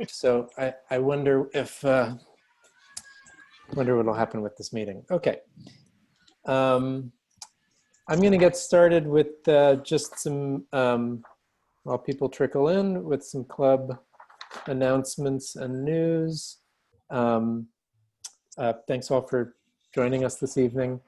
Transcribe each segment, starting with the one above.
So I wonder if wonder what will happen with this meeting. Okay. I'm going to get started with just some, while people trickle in, with some club announcements and news. Thanks all for joining us this evening.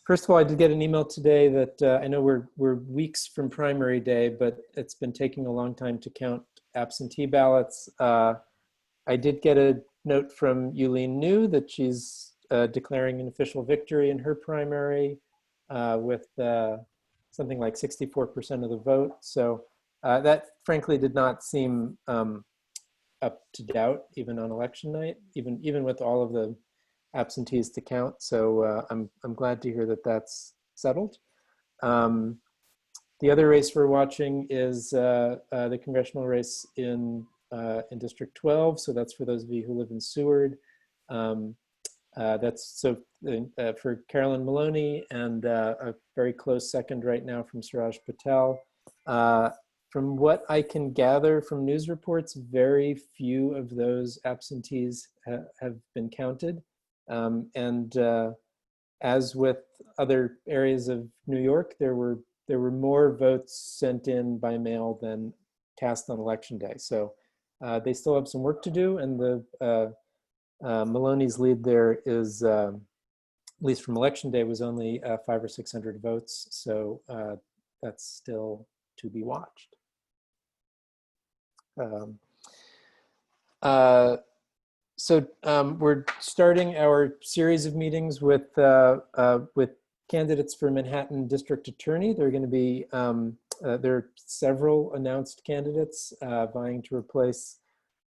First of all, I did get an email today that I know we're weeks from primary day, but it's been taking a long time to count absentee ballots. I did get a note from Yulene New that she's declaring an official victory in her primary with something like 64% of the vote. So that frankly did not seem up to doubt, even on election night, even with all of the absentees to count. So I'm glad to hear that that's settled. The other race we're watching is the congressional race in District 12. So that's for those of you who live in Seward. That's so for Carolyn Maloney, and a very close second right now from Suraj Patel. From what I can gather from news reports, very few of those absentees have been counted. As with other areas of New York, there were more votes sent in by mail than cast on election day. So they still have some work to do, and the Maloney's lead there is, at least from election day, was only 500 or 600 votes. So that's still to be watched. So we're starting our series of meetings with candidates for Manhattan District Attorney. There are going to be there are several announced candidates vying to replace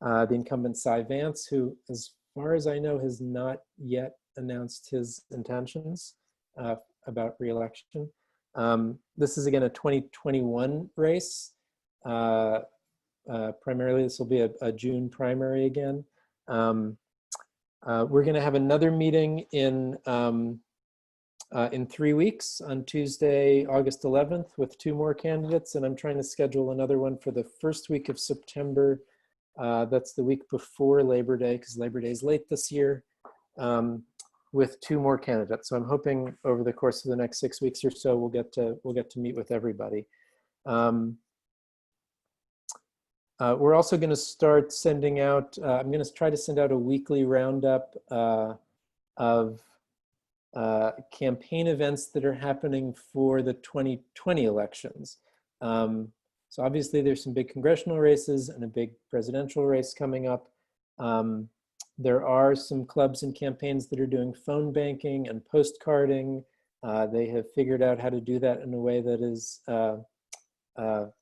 the incumbent Cy Vance, who, as far as I know, has not yet announced his intentions about re-election. This is again a 2021 race. Primarily, this will be a June primary again. We're going to have another meeting in 3 weeks on Tuesday, August 11th, with 2 more candidates, and I'm trying to schedule another one for the first week of September. That's the week before Labor Day, because Labor Day is late this year, with 2 more candidates. So I'm hoping over the course of the next 6 weeks or so, we'll get to meet with everybody. We're also going to start sending out, I'm going to try to send out a weekly roundup of campaign events that are happening for the 2020 elections. So obviously there's some big congressional races and a big presidential race coming up. There are some clubs and campaigns that are doing phone banking and postcarding. They have figured out how to do that in a way that is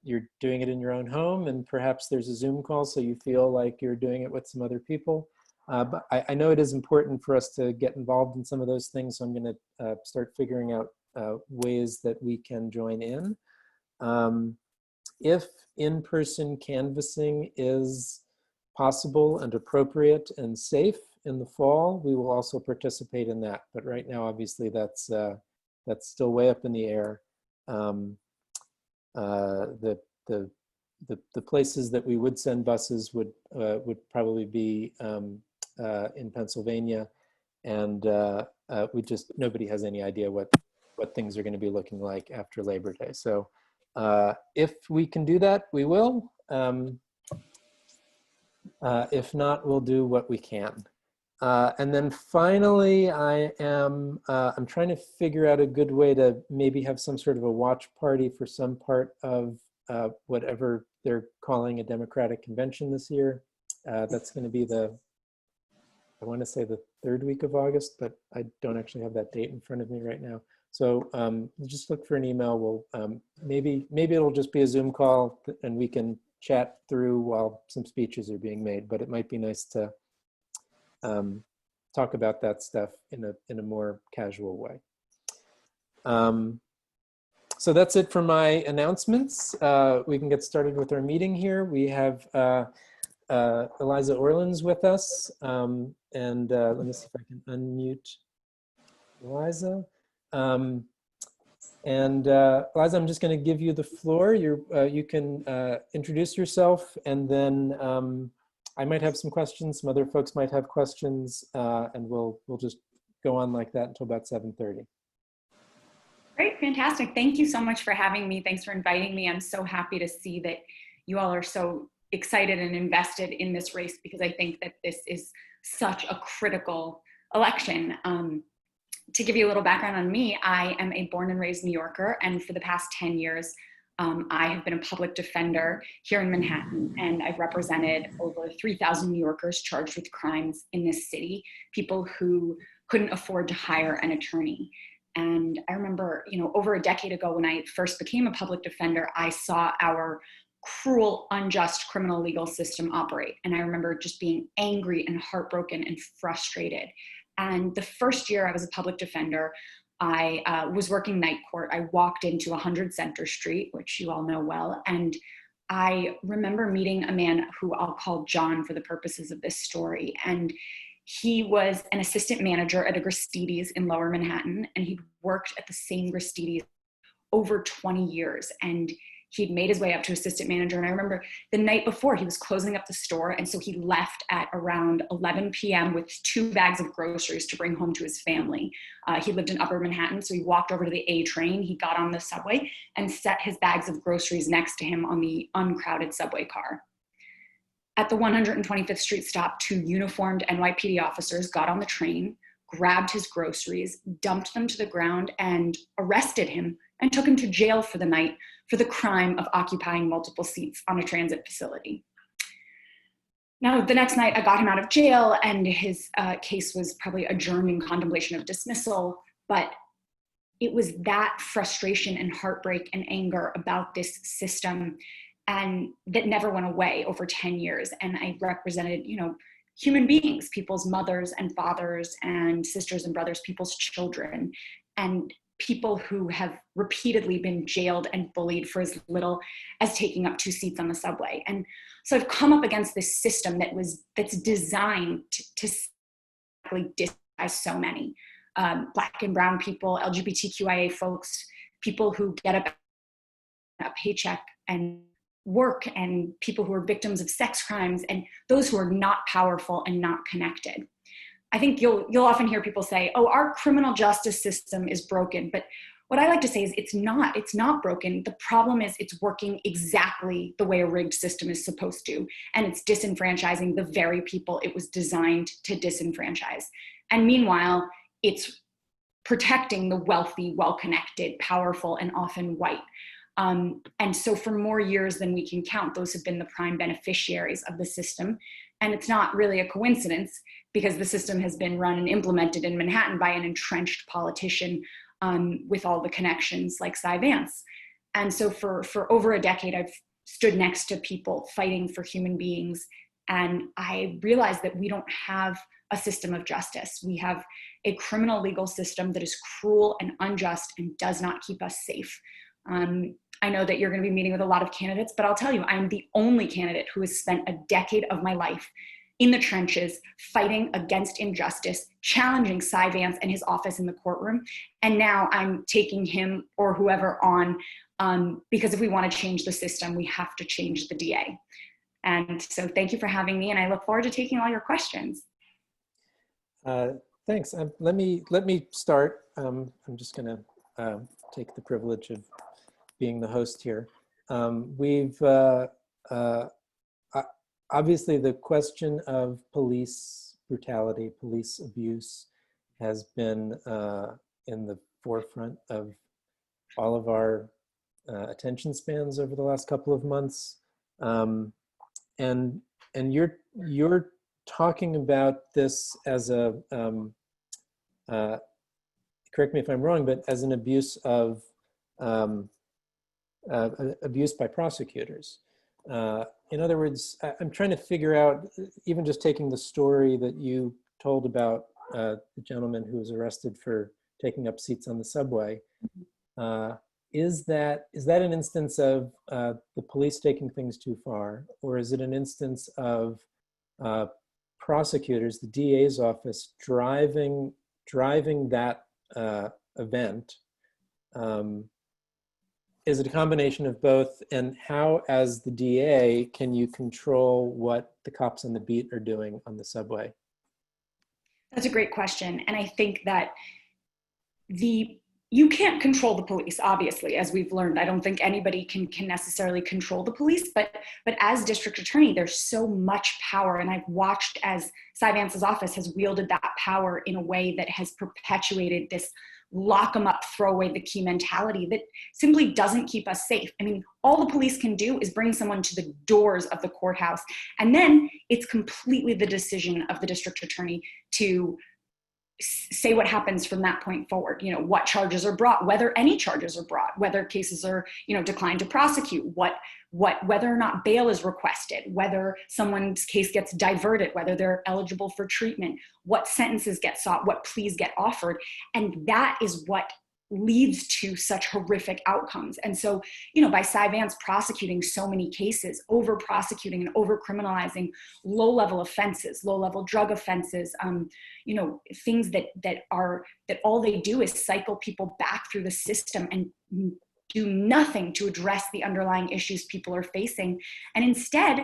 you're doing it in your own home, and perhaps there's a Zoom call so you feel like you're doing it with some other people. But I know it is important for us to get involved in some of those things, so I'm going to start figuring out ways that we can join in. If in-person canvassing is possible and appropriate and safe in the fall, we will also participate in that. But right now, obviously, that's still way up in the air. The places that we would send buses would probably be in Pennsylvania, and nobody has any idea what things are going to be looking like after Labor Day. So if we can do that, we will. If not, we'll do what we can. And then finally, I'm trying to figure out a good way to maybe have some sort of a watch party for some part of whatever they're calling a Democratic convention this year. That's going to be I want to say the 3rd week of August, but I don't actually have that date in front of me right now. So just look for an email. We'll maybe it'll just be a Zoom call and we can chat through while some speeches are being made, but it might be nice to talk about that stuff in a more casual way. So that's it for my announcements. We can get started with our meeting here. We have Eliza Orlins with us, and let me see if I can unmute Eliza. And Eliza, I'm just going to give you the floor. You can introduce yourself, and then I might have some questions. Some other folks might have questions, and we'll just go on like that until about 7:30. Great, fantastic. Thank you so much for having me. Thanks for inviting me. I'm so happy to see that you all are so excited and invested in this race, because I think that this is such a critical election. To give you a little background on me, I am a born and raised New Yorker, and for the past 10 years, I have been a public defender here in Manhattan, and I've represented over 3,000 New Yorkers charged with crimes in this city, people who couldn't afford to hire an attorney. And I remember, over a decade ago when I first became a public defender, I saw our cruel, unjust criminal legal system operate. And I remember just being angry and heartbroken and frustrated. And the first year I was a public defender, I was working night court. I walked into 100 Center Street, which you all know well. And I remember meeting a man who I'll call John for the purposes of this story. And he was an assistant manager at a Gristedes in Lower Manhattan, and he'd worked at the same Gristedes over 20 years. And he'd made his way up to assistant manager. And I remember the night before he was closing up the store. And so he left at around 11 p.m. with 2 bags of groceries to bring home to his family. He lived in Upper Manhattan. So he walked over to the A train. He got on the subway and set his bags of groceries next to him on the uncrowded subway car. At the 125th Street stop, 2 uniformed NYPD officers got on the train, grabbed his groceries, dumped them to the ground, and arrested him and took him to jail for the night for the crime of occupying multiple seats on a transit facility. Now, the next night I got him out of jail, and his case was probably adjourned in contemplation of dismissal, but it was that frustration and heartbreak and anger about this system and that never went away over 10 years. And I represented, human beings, people's mothers and fathers and sisters and brothers, people's children, and people who have repeatedly been jailed and bullied for as little as taking up 2 seats on the subway. And so I've come up against this system that's designed to disguise so many Black and brown people, LGBTQIA folks, people who get a paycheck and work, and people who are victims of sex crimes, and those who are not powerful and not connected. I think you'll often hear people say, oh, our criminal justice system is broken. But what I like to say is it's not broken. The problem is it's working exactly the way a rigged system is supposed to. And it's disenfranchising the very people it was designed to disenfranchise. And meanwhile, it's protecting the wealthy, well-connected, powerful, and often white. And so for more years than we can count, those have been the prime beneficiaries of the system. And it's not really a coincidence, because the system has been run and implemented in Manhattan by an entrenched politician with all the connections like Cy Vance. And so for over a decade, I've stood next to people fighting for human beings. And I realized that we don't have a system of justice. We have a criminal legal system that is cruel and unjust and does not keep us safe. I know that you're going to be meeting with a lot of candidates, but I'll tell you, I'm the only candidate who has spent a decade of my life in the trenches, fighting against injustice, challenging Cy Vance and his office in the courtroom. And now I'm taking him or whoever on, because if we want to change the system, we have to change the DA. And so thank you for having me, and I look forward to taking all your questions. Thanks. Let me start. I'm just going to take the privilege of being the host here. We've obviously the question of police brutality, police abuse has been in the forefront of all of our attention spans over the last couple of months. And you're talking about this as a, correct me if I'm wrong, but as an abuse of abuse by prosecutors. In other words, I'm trying to figure out, even just taking the story that you told about the gentleman who was arrested for taking up seats on the subway, is that an instance of the police taking things too far, or is it an instance of prosecutors, the DA's office, driving that event is it a combination of both? And how, as the DA, can you control what the cops on the beat are doing on the subway? That's a great question. And I think that you can't control the police, obviously, as we've learned. I don't think anybody can necessarily control the police, but as district attorney, there's so much power. And I've watched as Cy Vance's office has wielded that power in a way that has perpetuated this lock them up, throw away the key mentality that simply doesn't keep us safe. I mean, all the police can do is bring someone to the doors of the courthouse. And then it's completely the decision of the district attorney to say what happens from that point forward. You know, what charges are brought, whether any charges are brought, whether cases are, you know, declined to prosecute, whether or not bail is requested, whether someone's case gets diverted, whether they're eligible for treatment, what sentences get sought, what pleas get offered. And that is what leads to such horrific outcomes. And so, you know, by Cy Vance prosecuting so many cases, over prosecuting and over criminalizing low-level offenses, low-level drug offenses, you know, things that all they do is cycle people back through the system and do nothing to address the underlying issues people are facing. And instead,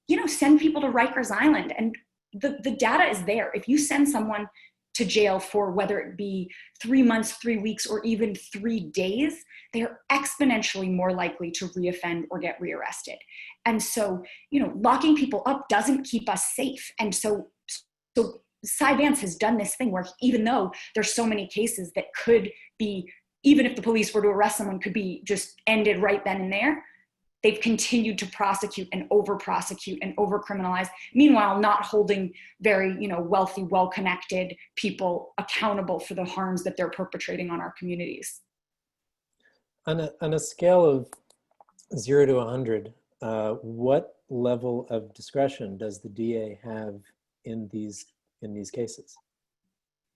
you know, send people to Rikers Island. And the data is there. If you send someone to jail for whether it be 3 months, 3 weeks, or even 3 days, they are exponentially more likely to reoffend or get rearrested. And so, you know, locking people up doesn't keep us safe. And so Cy Vance has done this thing where even though there's so many cases that could be, even if the police were to arrest someone, could be just ended right then and there, they've continued to prosecute and over-prosecute and over-criminalize, meanwhile not holding very, you know, wealthy, well-connected people accountable for the harms that they're perpetrating on our communities. On a scale of 0 to 100, what level of discretion does the DA have in these cases?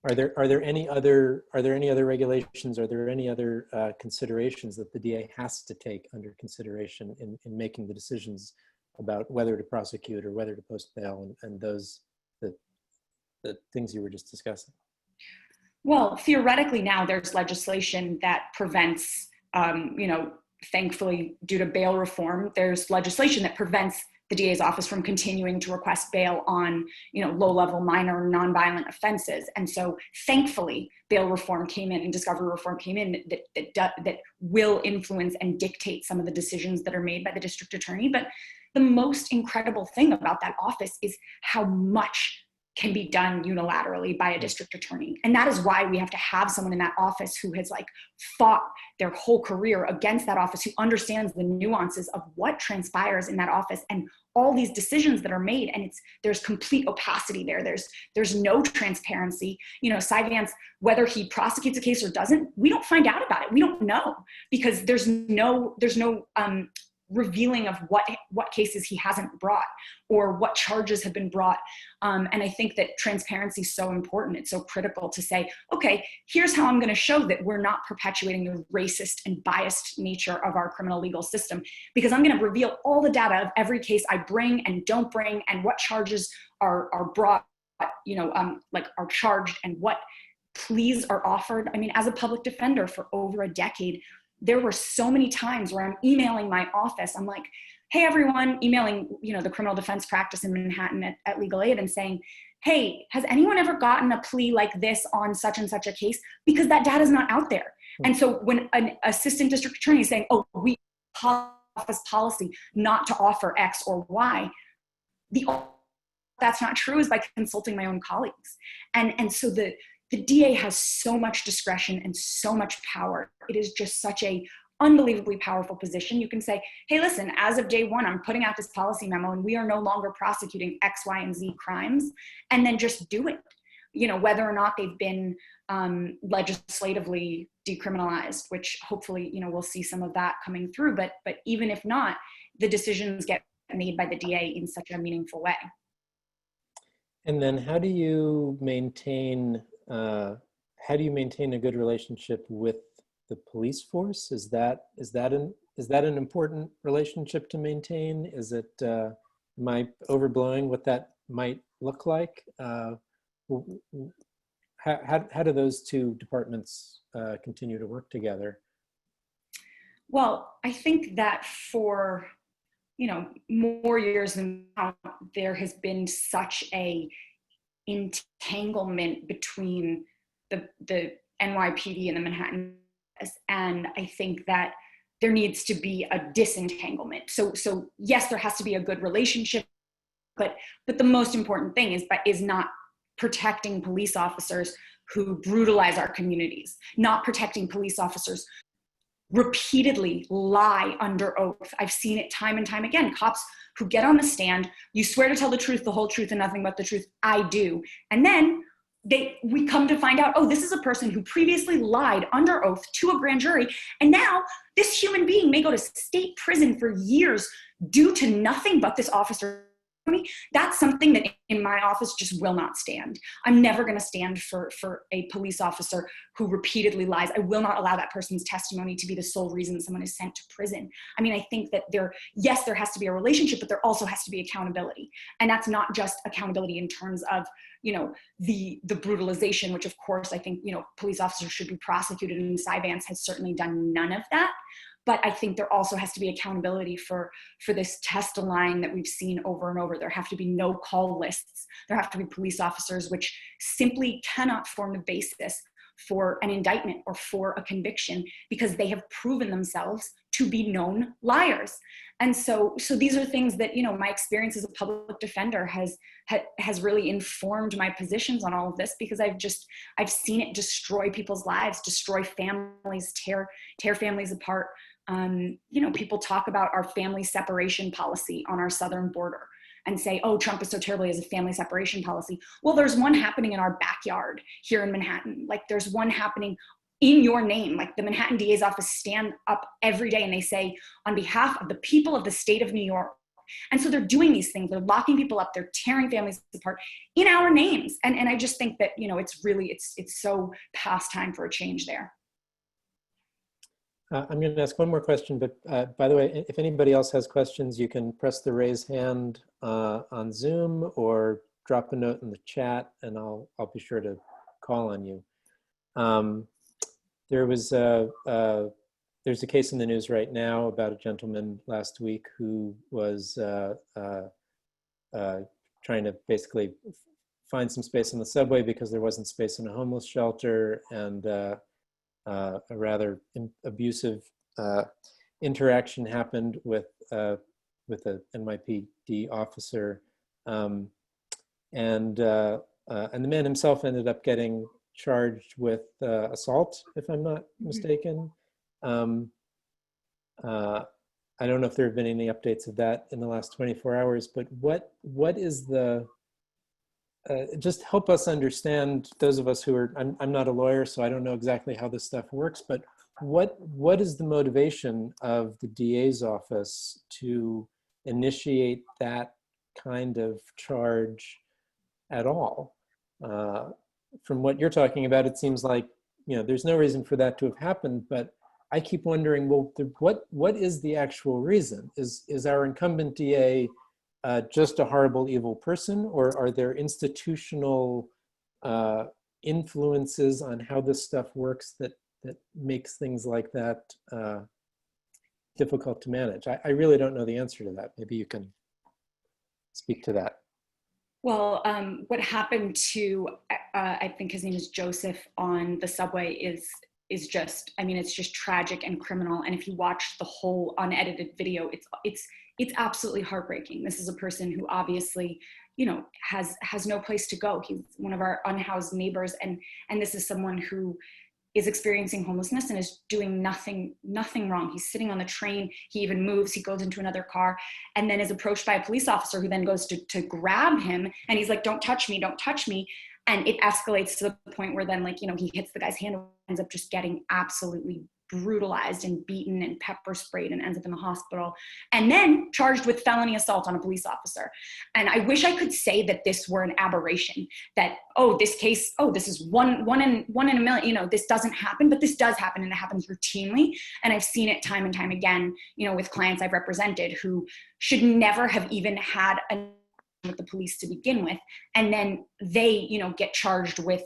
Are there any other regulations? Are there any other considerations that the DA has to take under consideration in making the decisions about whether to prosecute or whether to post bail and those the things you were just discussing? Well, theoretically now there's legislation that prevents, you know, thankfully due to bail reform, there's legislation that prevents the DA's office from continuing to request bail on, you know, low-level, minor, nonviolent offenses. And so, thankfully, bail reform came in and discovery reform came in that will influence and dictate some of the decisions that are made by the district attorney. But the most incredible thing about that office is how much can be done unilaterally by a district attorney. And that is why we have to have someone in that office who has like fought their whole career against that office, who understands the nuances of what transpires in that office and all these decisions that are made. And there's complete opacity there. There's no transparency. You know, Cy Vance, whether he prosecutes a case or doesn't, we don't find out about it. We don't know because there's no revealing of what cases he hasn't brought or what charges have been brought. And I think that transparency is so important. It's so critical to say, okay, here's how I'm going to show that we're not perpetuating the racist and biased nature of our criminal legal system, because I'm going to reveal all the data of every case I bring and don't bring and what charges are brought, you know, like are charged and what pleas are offered. I mean, as a public defender for over a decade, there were so many times where I'm emailing my office. I'm like, hey, everyone, emailing, you know, the criminal defense practice in Manhattan at Legal Aid and saying, hey, has anyone ever gotten a plea like this on such and such a case? Because that data is not out there. And so when an assistant district attorney is saying, oh, we office policy not to offer X or Y, that's not true is by consulting my own colleagues. And so the DA has so much discretion and so much power. It is just such a unbelievably powerful position. You can say, hey, listen, as of day one, I'm putting out this policy memo and we are no longer prosecuting X, Y, and Z crimes, and then just do it. You know, whether or not they've been legislatively decriminalized, which hopefully, you know, we'll see some of that coming through. But even if not, the decisions get made by the DA in such a meaningful way. And then how do you maintain a good relationship with the police force? Is that an important relationship to maintain? Is it, am I overblowing what that might look like? How do those two departments continue to work together? Well, I think that for, more years than now, there has been such a entanglement between the NYPD and the Manhattan, and I think that there needs to be a disentanglement. So yes, there has to be a good relationship, but the most important thing is not protecting police officers who brutalize our communities, not protecting police officers repeatedly lie under oath. I've seen it time and time again. Cops who get on the stand, you swear to tell the truth, the whole truth, and nothing but the truth. I do. And then we come to find out, oh, this is a person who previously lied under oath to a grand jury. And now this human being may go to state prison for years due to nothing but this officer. That's something that in my office just will not stand. I'm never going to stand for a police officer who repeatedly lies. I will not allow that person's testimony to be the sole reason someone is sent to prison. I mean, I think that there has to be a relationship, but there also has to be accountability. And that's not just accountability in terms of, the brutalization, which of course I think, police officers should be prosecuted, and Cy Vance has certainly done none of that. But I think there also has to be accountability for this test line that we've seen over and over. There have to be no call lists. There have to be police officers which simply cannot form the basis for an indictment or for a conviction because they have proven themselves to be known liars. And so these are things that, my experience as a public defender has really informed my positions on all of this, because I've seen it destroy people's lives, destroy families, tear families apart. People talk about our family separation policy on our southern border and say, oh, Trump is so terrible, he has a family separation policy. Well, there's one happening in our backyard here in Manhattan. Like, there's one happening in your name. Like, the Manhattan DA's office stand up every day and they say, on behalf of the people of the state of New York. And so they're doing these things. They're locking people up. They're tearing families apart in our names. And I just think that, it's so past time for a change there. I'm going to ask one more question, but by the way, if anybody else has questions, you can press the raise hand on Zoom or drop a note in the chat, and I'll be sure to call on you. There's a case in the news right now about a gentleman last week who was trying to basically find some space on the subway because there wasn't space in a homeless shelter, and a rather abusive interaction happened with a NYPD officer, and the man himself ended up getting charged with assault, if I'm not mistaken. I don't know if there have been any updates of that in the last 24 hours, but what is the just help us understand, those of us who are, I'm not a lawyer, so I don't know exactly how this stuff works, but what is the motivation of the DA's office to initiate that kind of charge at all? From what you're talking about, it seems like, there's no reason for that to have happened, but I keep wondering, well, what is the actual reason? Is our incumbent DA just a horrible, evil person, or are there institutional influences on how this stuff works that makes things like that difficult to manage? I really don't know the answer to that. Maybe you can speak to that. Well, what happened to, I think his name is Joseph, on the subway is just, it's just tragic and criminal. And if you watch the whole unedited video, it's absolutely heartbreaking. This is a person who obviously, has no place to go. He's one of our unhoused neighbors. And this is someone who is experiencing homelessness and is doing nothing wrong. He's sitting on the train. He even moves, he goes into another car, and then is approached by a police officer who then goes to grab him. And he's like, don't touch me, don't touch me. And it escalates to the point where then, he hits the guy's hand, ends up just getting absolutely brutalized and beaten and pepper sprayed, and ends up in the hospital, and then charged with felony assault on a police officer. And I wish I could say that this were an aberration, that, this case, this is one in a million, this doesn't happen, but this does happen, and it happens routinely. And I've seen it time and time again, with clients I've represented who should never have even had with the police to begin with, and then they get charged with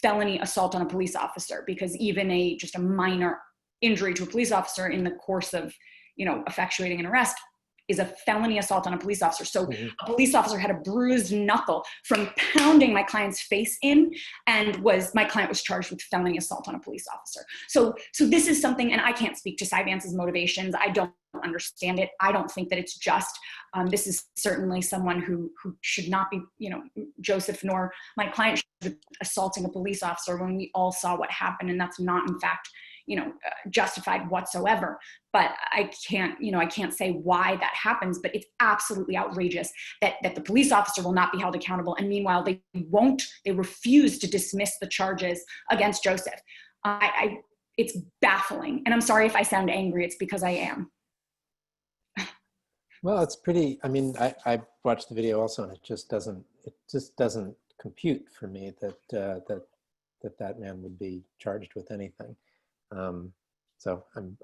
felony assault on a police officer because even just a minor injury to a police officer in the course of, effectuating an arrest is a felony assault on a police officer. So a police officer had a bruised knuckle from pounding my client's face in, and my client was charged with felony assault on a police officer. So this is something, and I can't speak to Cy Vance's motivations. I don't understand it. I don't think that it's just. This is certainly someone who should not be, Joseph nor my client should be assaulting a police officer when we all saw what happened, and that's not in fact justified whatsoever. But I can't say why that happens, but it's absolutely outrageous that the police officer will not be held accountable. And meanwhile, they refuse to dismiss the charges against Joseph. It's baffling. And I'm sorry if I sound angry, it's because I am. Well, it's pretty, I mean, I watched the video also, and it just doesn't compute for me that man would be charged with anything. So I'm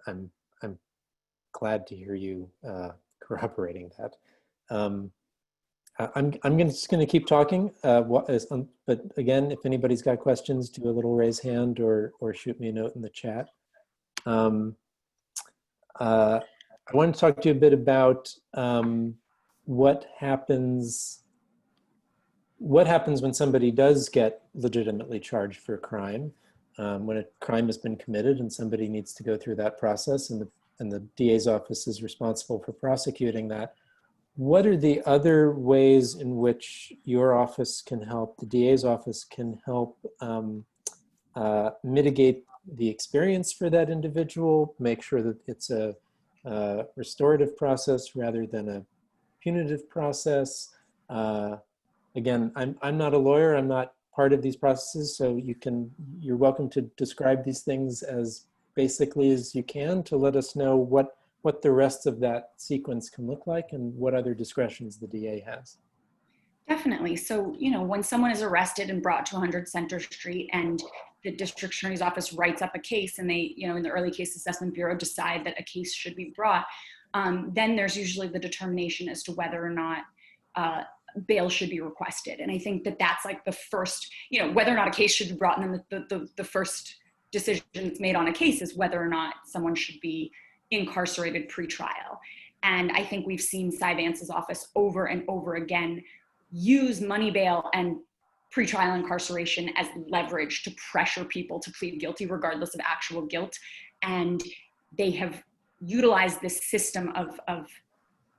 glad to hear you corroborating that. I'm just going to keep talking. But again, if anybody's got questions, do a little raise hand or shoot me a note in the chat. I want to talk to you a bit about what happens when somebody does get legitimately charged for a crime. When a crime has been committed and somebody needs to go through that process, and the DA's office is responsible for prosecuting that. What are the other ways in which your office can help, the DA's office can help mitigate the experience for that individual, make sure that it's a restorative process rather than a punitive process? Again, I'm not a lawyer, I'm not part of these processes, so you're welcome to describe these things as basically as you can to let us know what the rest of that sequence can look like and what other discretions the DA has. Definitely. So, when someone is arrested and brought to 100 Center Street and the district attorney's office writes up a case and they, in the early case assessment bureau decide that a case should be brought, then there's usually the determination as to whether or not bail should be requested. And I think that that's like the first, whether or not a case should be brought, and then the first decision that's made on a case is whether or not someone should be incarcerated pre-trial. And I think we've seen Cy Vance's office over and over again use money bail and pre-trial incarceration as leverage to pressure people to plead guilty regardless of actual guilt. And they have utilized this system of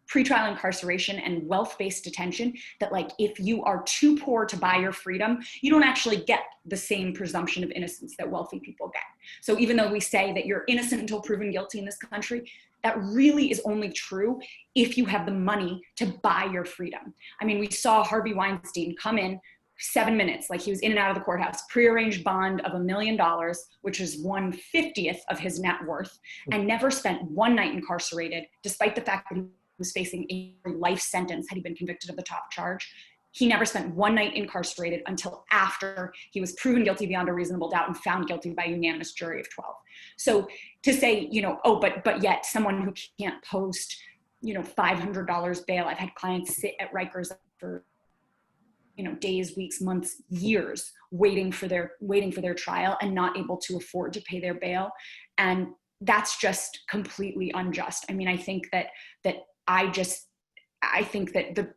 pre-trial incarceration and wealth-based detention that, like, if you are too poor to buy your freedom, you don't actually get the same presumption of innocence that wealthy people get. So even though we say that you're innocent until proven guilty in this country, that really is only true if you have the money to buy your freedom. I mean, we saw Harvey Weinstein come in 7 minutes, like he was in and out of the courthouse, prearranged bond of $1 million, which is 1/50th of his net worth, and never spent one night incarcerated, despite the fact that he was facing a life sentence had he been convicted of the top charge. He never spent one night incarcerated until after he was proven guilty beyond a reasonable doubt and found guilty by a unanimous jury of 12. So to say, but yet someone who can't post, $500 bail. I've had clients sit at Rikers for, days, weeks, months, years, waiting for their trial and not able to afford to pay their bail. And that's just completely unjust. I mean, I think that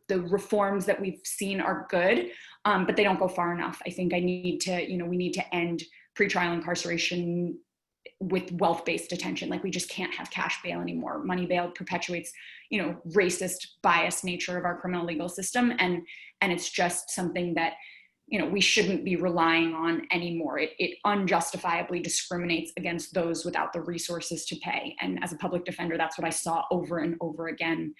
the reforms that we've seen are good, but they don't go far enough. I think we need to end pretrial incarceration with wealth-based detention. Like, we just can't have cash bail anymore. Money bail perpetuates, racist, biased nature of our criminal legal system. And it's just something that, we shouldn't be relying on anymore. It unjustifiably discriminates against those without the resources to pay. And as a public defender, that's what I saw over and over again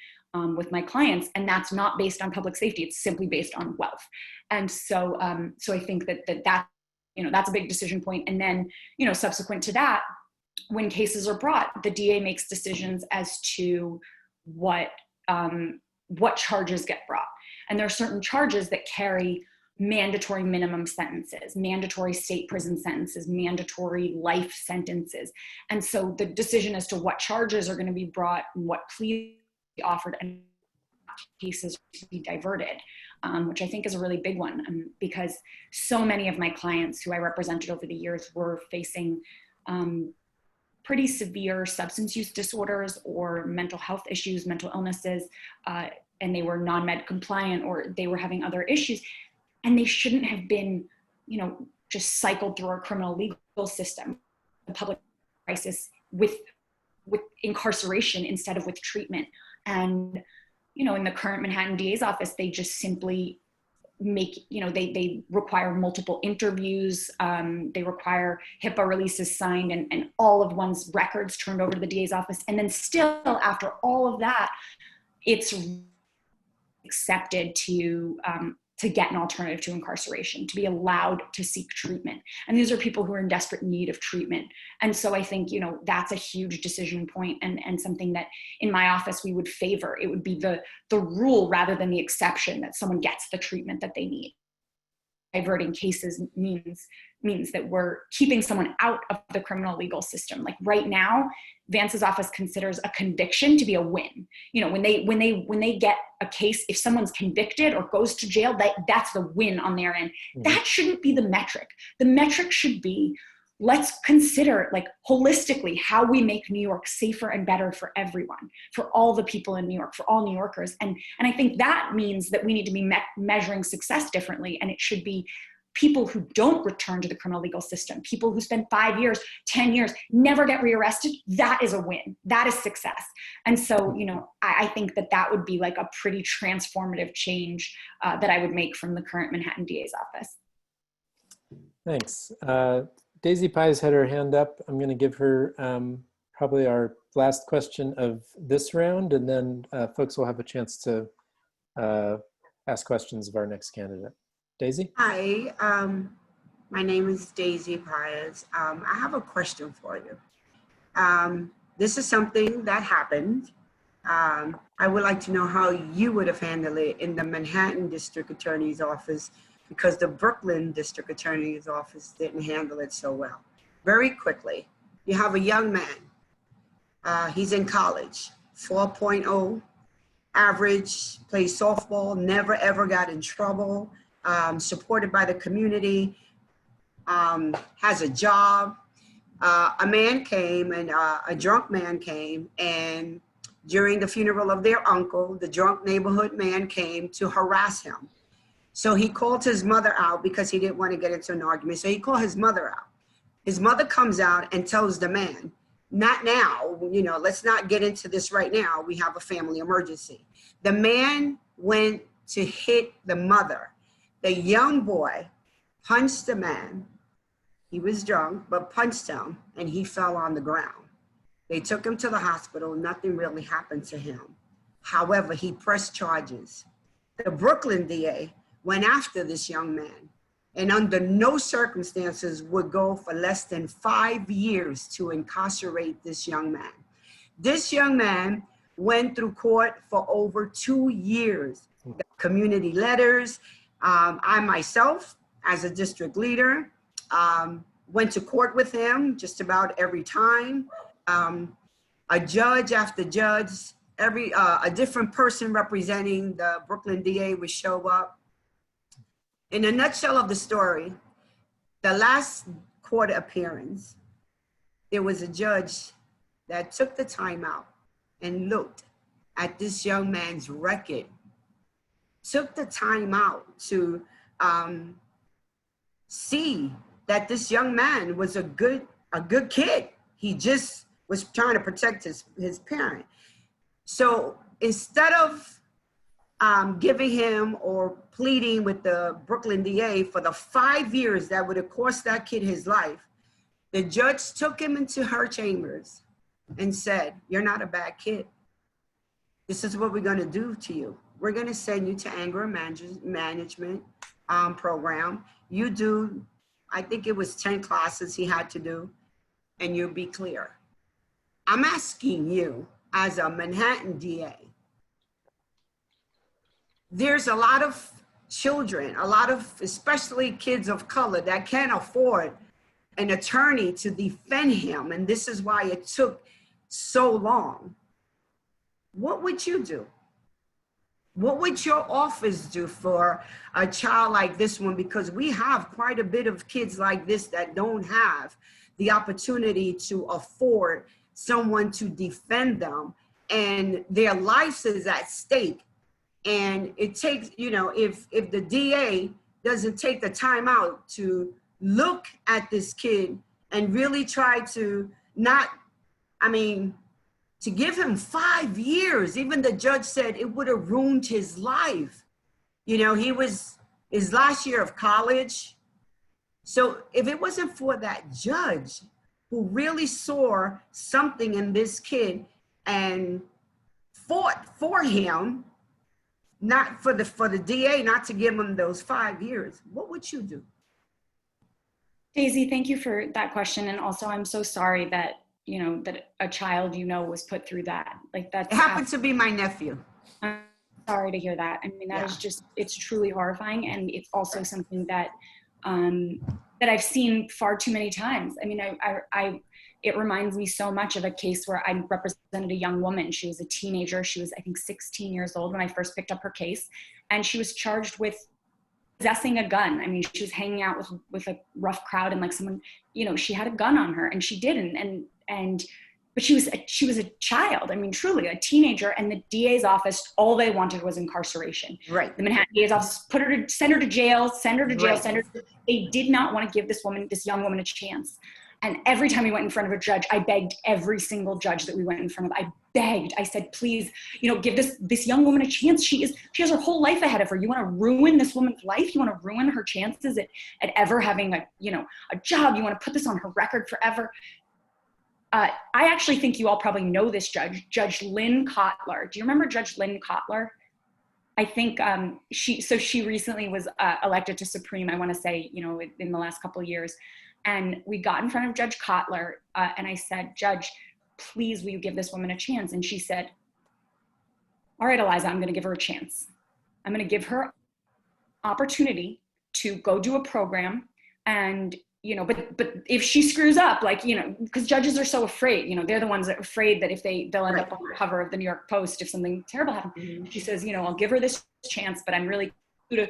with my clients. And that's not based on public safety. It's simply based on wealth. And so I think that's a big decision point. And then, subsequent to that, when cases are brought, the DA makes decisions as to what charges get brought. And there are certain charges that carry mandatory minimum sentences, mandatory state prison sentences, mandatory life sentences. And so the decision as to what charges are going to be brought and what pleas be offered and cases to be diverted, which I think is a really big one, because so many of my clients who I represented over the years were facing pretty severe substance use disorders or mental health issues, mental illnesses, and they were non-med compliant, or they were having other issues, and they shouldn't have been, you know, just cycled through our criminal legal system, the public crisis, with incarceration instead of with treatment. And, you know, in the current Manhattan DA's office, they just simply make, you know, they require multiple interviews, they require HIPAA releases signed, and all of one's records turned over to the DA's office. And then still, after all of that, it's accepted to get an alternative to incarceration, to be allowed to seek treatment. And these are people who are in desperate need of treatment. And so I think, you know, that's a huge decision point, and something that in my office we would favor. It would be the rule rather than the exception, that someone gets the treatment that they need. Diverting cases means that we're keeping someone out of the criminal legal system. Like right now, Vance's office considers a conviction to be a win. You know, when they get a case, if someone's convicted or goes to jail, that's the win on their end. Mm-hmm. That shouldn't be the metric. The metric should be, let's consider, like, holistically how we make New York safer and better for everyone, for all the people in New York, for all New Yorkers. And I think that means that we need to be measuring success differently. And it should be people who don't return to the criminal legal system, people who spend 5 years, 10 years, never get rearrested. That is a win. That is success. And so, you know, I think that would be like a pretty transformative change that I would make from the current Manhattan DA's office. Thanks. Daisy Pai's had her hand up. I'm going to give her probably our last question of this round, and then folks will have a chance to ask questions of our next candidate. Daisy? Hi, my name is Daisy Pius. I have a question for you. This is something that happened. I would like to know how you would have handled it in the Manhattan District Attorney's Office, because the Brooklyn District Attorney's Office didn't handle it so well. Very quickly, you have a young man. He's in college, 4.0 average, plays softball, never ever got in trouble, supported by the community, has a job. A man came, and a drunk man came, and during the funeral of their uncle, the drunk neighborhood man came to harass him. So he called his mother out because he didn't want to get into an argument. So he called his mother out. His mother comes out and tells the man, not now, you know, let's not get into this right now. We have a family emergency. The man went to hit the mother. The young boy punched the man. He was drunk, but punched him, and he fell on the ground. They took him to the hospital. Nothing really happened to him. However, he pressed charges. The Brooklyn DA went after this young man, and under no circumstances would go for less than 5 years to incarcerate this young man. This young man went through court for over 2 years. The community letters, I myself, as a district leader, went to court with him just about every time. A judge after judge, a different person representing the Brooklyn DA would show up. In a nutshell of the story, the last court appearance, there was a judge that took the time out and looked at this young man's record, took the time out to see that this young man was a good kid. He just was trying to protect his parent. So instead of giving him or pleading with the Brooklyn DA for the 5 years that would have cost that kid his life, the judge took him into her chambers and said, "You're not a bad kid. This is what we're going to do to you. We're going to send you to anger management program. You do, I think it was 10 classes he had to do, and you'll be clear." I'm asking you, as a Manhattan DA, there's a lot of children, especially kids of color, that can't afford an attorney to defend him. And this is why it took so long. What would you do? What would your office do for a child like this one? Because we have quite a bit of kids like this that don't have the opportunity to afford someone to defend them, and their lives is at stake. And it takes, if the DA doesn't take the time out to look at this kid and really try to to give him 5 years, even the judge said it would have ruined his life. He was his last year of college. So if it wasn't for that judge who really saw something in this kid and fought for him, not for the DA, not to give him those 5 years, what would you do? Daisy, thank you for that question. And also, I'm so sorry that, that a child, was put through that. Like that happened to be my nephew. I'm sorry to hear that. I mean, that is just, it's truly horrifying. And it's also something that, that I've seen far too many times. I mean, it reminds me so much of a case where I represented a young woman. She was a teenager. She was, I think, 16 years old when I first picked up her case. And she was charged with possessing a gun. I mean, she was hanging out with a rough crowd, and like someone, she had a gun on her, and she didn't. But she was a child. I mean, truly a teenager. And the DA's office, all they wanted was incarceration. Right. The Manhattan DA's office send her to jail. Right. They did not want to give this young woman a chance. And every time we went in front of a judge, I begged every single judge that we went in front of. I said, please, give this young woman a chance. She has her whole life ahead of her. You want to ruin this woman's life? You want to ruin her chances at ever having a job? You want to put this on her record forever? I actually think you all probably know this judge, Judge Lynn Kotler. Do you remember Judge Lynn Kotler? I think she recently was elected to Supreme, I want to say, in the last couple of years. And we got in front of Judge Kotler, and I said, Judge, please, will you give this woman a chance? And she said, all right, Eliza, I'm going to give her a chance. I'm going to give her opportunity to go do a program. And, but if she screws up, because judges are so afraid, they're the ones that are afraid that if they'll end up on the cover of the New York Post if something terrible happens. Mm-hmm. She says, I'll give her this chance, but I'm really to,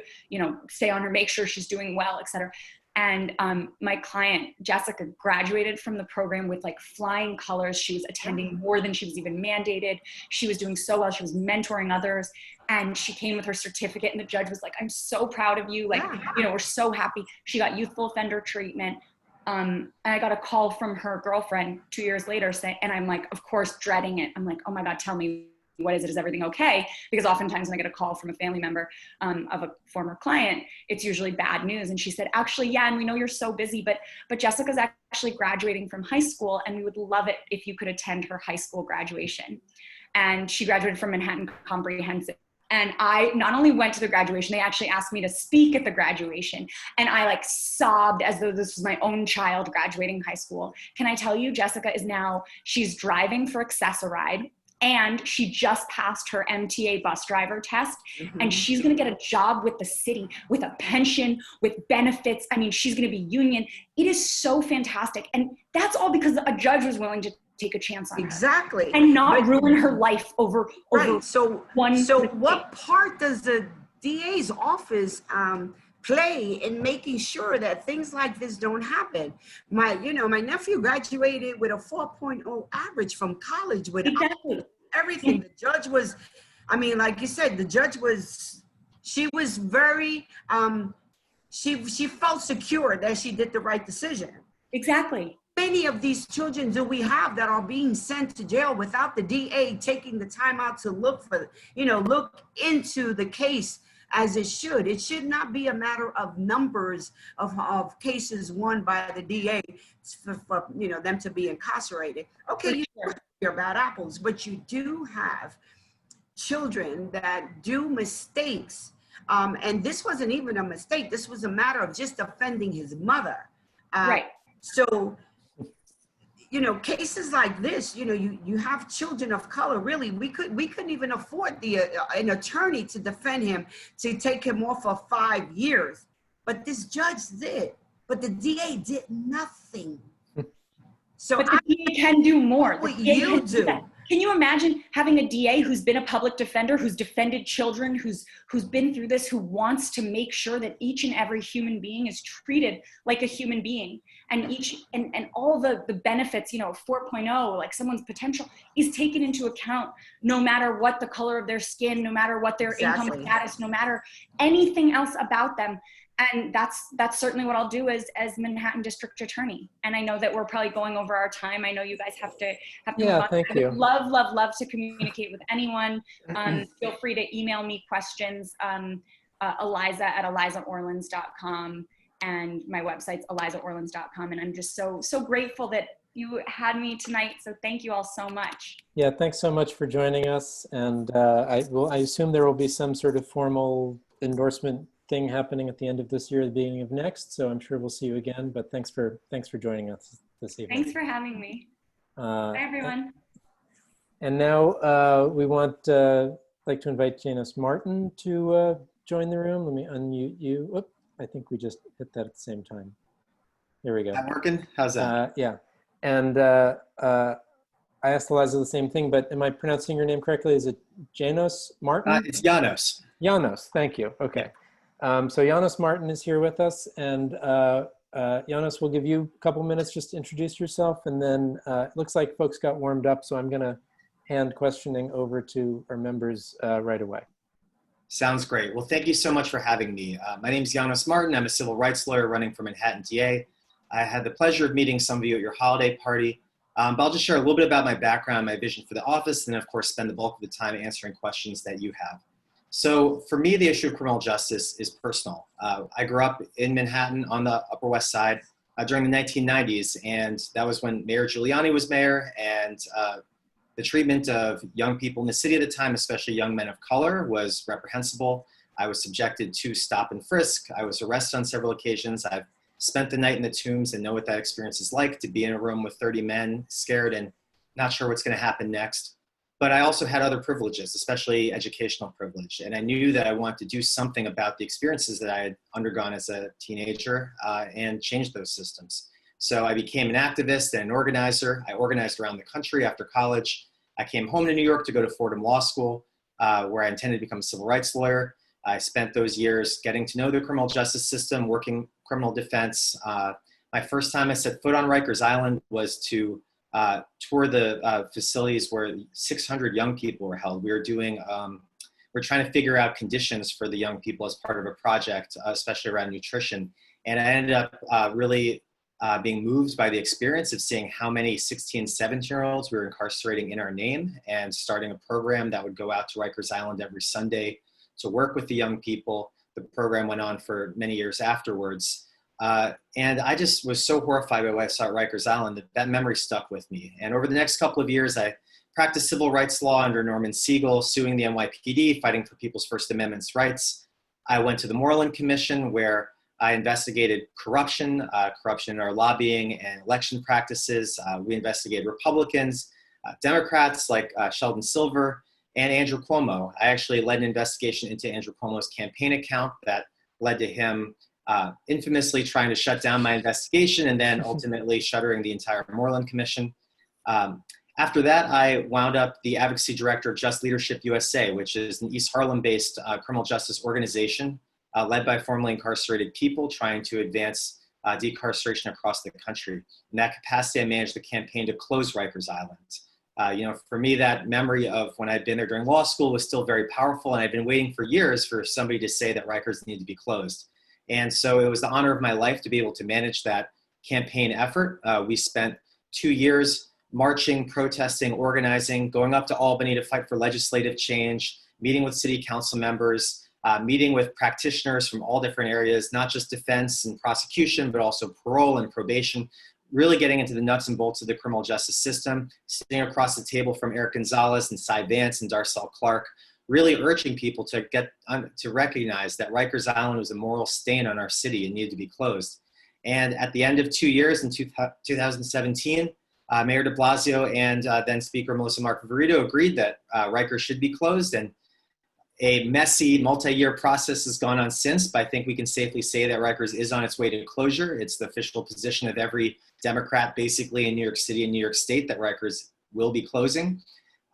stay on her, make sure she's doing well, et cetera. And my client, Jessica, graduated from the program with flying colors. She was attending more than she was even mandated. She was doing so well. She was mentoring others. And she came with her certificate, and the judge was like, I'm so proud of you. We're so happy. She got youthful offender treatment. And I got a call from her girlfriend 2 years later and I'm like, of course, dreading it. I'm like, oh my God, tell me, what is it? Is everything okay? Because oftentimes when I get a call from a family member of a former client, it's usually bad news. And she said, actually, yeah, and we know you're so busy, but Jessica's actually graduating from high school, and we would love it if you could attend her high school graduation. And she graduated from Manhattan Comprehensive. And I not only went to the graduation, they actually asked me to speak at the graduation. And I sobbed as though this was my own child graduating high school. Can I tell you, Jessica she's driving for Access-a-Ride. And she just passed her MTA bus driver test. Mm-hmm. And she's going to get a job with the city, with a pension, with benefits. I mean, she's going to be union. It is so fantastic. And that's all because a judge was willing to take a chance on her. Exactly. And not ruin her life over right. So what part does the DA's office play in making sure that things like this don't happen? My nephew graduated with a 4.0 average from college with everything. The judge was, like you said, she was very, she felt secure that she did the right decision. Exactly. Many of these children do we have that are being sent to jail without the DA taking the time out to look into the case as it should. It should not be a matter of numbers of cases won by the DA for them to be incarcerated. Okay, you're bad apples, but you do have children that do mistakes. And this wasn't even a mistake. This was a matter of just offending his mother. Right. So, cases like this, you have children of color. Really, we couldn't even afford an attorney to defend him, to take him off for 5 years. But this judge did. But the DA did nothing. So but the DA can do more. What you do? Can you imagine having a DA who's been a public defender, who's defended children, who's been through this, who wants to make sure that each and every human being is treated like a human being, and all the benefits, 4.0, like someone's potential is taken into account, no matter what the color of their skin, no matter what their income status, no matter anything else about them. And that's certainly what I'll do as Manhattan District Attorney. And I know that we're probably going over our time. I know you guys have to Yeah, move on. thank you. Love to communicate with anyone. Feel free to email me questions, Eliza at elizaorlins.com, and my website's elizaorlins.com. And I'm just so grateful that you had me tonight. So thank you all so much. Yeah, thanks so much for joining us. And I assume there will be some sort of formal endorsement thing happening at the end of this year, the beginning of next. So I'm sure we'll see you again, but thanks for joining us this evening. Thanks for having me. Bye, everyone. And now we want, like to invite Janos Marton to join the room. Let me unmute you. Whoop, I think we just hit that at the same time. There we go. That working? How's that? Yeah. And I asked Eliza the same thing, but am I pronouncing your name correctly? Is it Janos Marton? It's Janos. Janos, thank you. Okay. So Janos Marton is here with us, and Janos, we'll give you a couple minutes just to introduce yourself, and then it looks like folks got warmed up, so I'm going to hand questioning over to our members right away. Sounds great. Well, thank you so much for having me. My name is Janos Marton. I'm a civil rights lawyer running for Manhattan DA. I had the pleasure of meeting some of you at your holiday party, but I'll just share a little bit about my background, my vision for the office, and then of course spend the bulk of the time answering questions that you have. So for me, the issue of criminal justice is personal. I grew up in Manhattan on the Upper West Side during the 1990s, and that was when Mayor Giuliani was mayor, and the treatment of young people in the city at the time, especially young men of color, was reprehensible. I was subjected to stop and frisk. I was arrested on several occasions. I've spent the night in the Tombs and know what that experience is like, to be in a room with 30 men, scared and not sure what's going to happen next. But I also had other privileges, especially educational privilege. And I knew that I wanted to do something about the experiences that I had undergone as a teenager and change those systems. So I became an activist and an organizer. I organized around the country after college. I came home to New York to go to Fordham Law School, where I intended to become a civil rights lawyer. I spent those years getting to know the criminal justice system, working criminal defense. My first time I set foot on Rikers Island was to tour the facilities where 600 young people were held. We're trying to figure out conditions for the young people as part of a project, especially around nutrition. And I ended up really being moved by the experience of seeing how many 16, 17-year-olds we were incarcerating in our name, and starting a program that would go out to Rikers Island every Sunday to work with the young people. The program went on for many years afterwards. And I just was so horrified by what I saw at Rikers Island that that memory stuck with me. And over the next couple of years, I practiced civil rights law under Norman Siegel, suing the NYPD, fighting for people's First Amendment rights. I went to the Moreland Commission, where I investigated corruption, corruption in our lobbying and election practices. We investigated Republicans, Democrats like Sheldon Silver, and Andrew Cuomo. I actually led an investigation into Andrew Cuomo's campaign account that led to him infamously trying to shut down my investigation, and then ultimately shuttering the entire Moreland Commission. After that, I wound up the advocacy director of Just Leadership USA, which is an East Harlem-based criminal justice organization led by formerly incarcerated people trying to advance decarceration across the country. In that capacity, I managed the campaign to close Rikers Island. For me, that memory of when I'd been there during law school was still very powerful, and I'd been waiting for years for somebody to say that Rikers needed to be closed. And so it was the honor of my life to be able to manage that campaign effort. We spent 2 years marching, protesting, organizing, going up to Albany to fight for legislative change, meeting with city council members, meeting with practitioners from all different areas, not just defense and prosecution, but also parole and probation, really getting into the nuts and bolts of the criminal justice system, sitting across the table from Eric Gonzalez and Cy Vance and Darcel Clark, really urging people to recognize that Rikers Island was a moral stain on our city and needed to be closed. And at the end of 2 years in 2017, Mayor de Blasio and then Speaker Melissa Mark-Viverito agreed that Rikers should be closed, and a messy multi-year process has gone on since, but I think we can safely say that Rikers is on its way to closure. It's the official position of every Democrat basically in New York City and New York State that Rikers will be closing.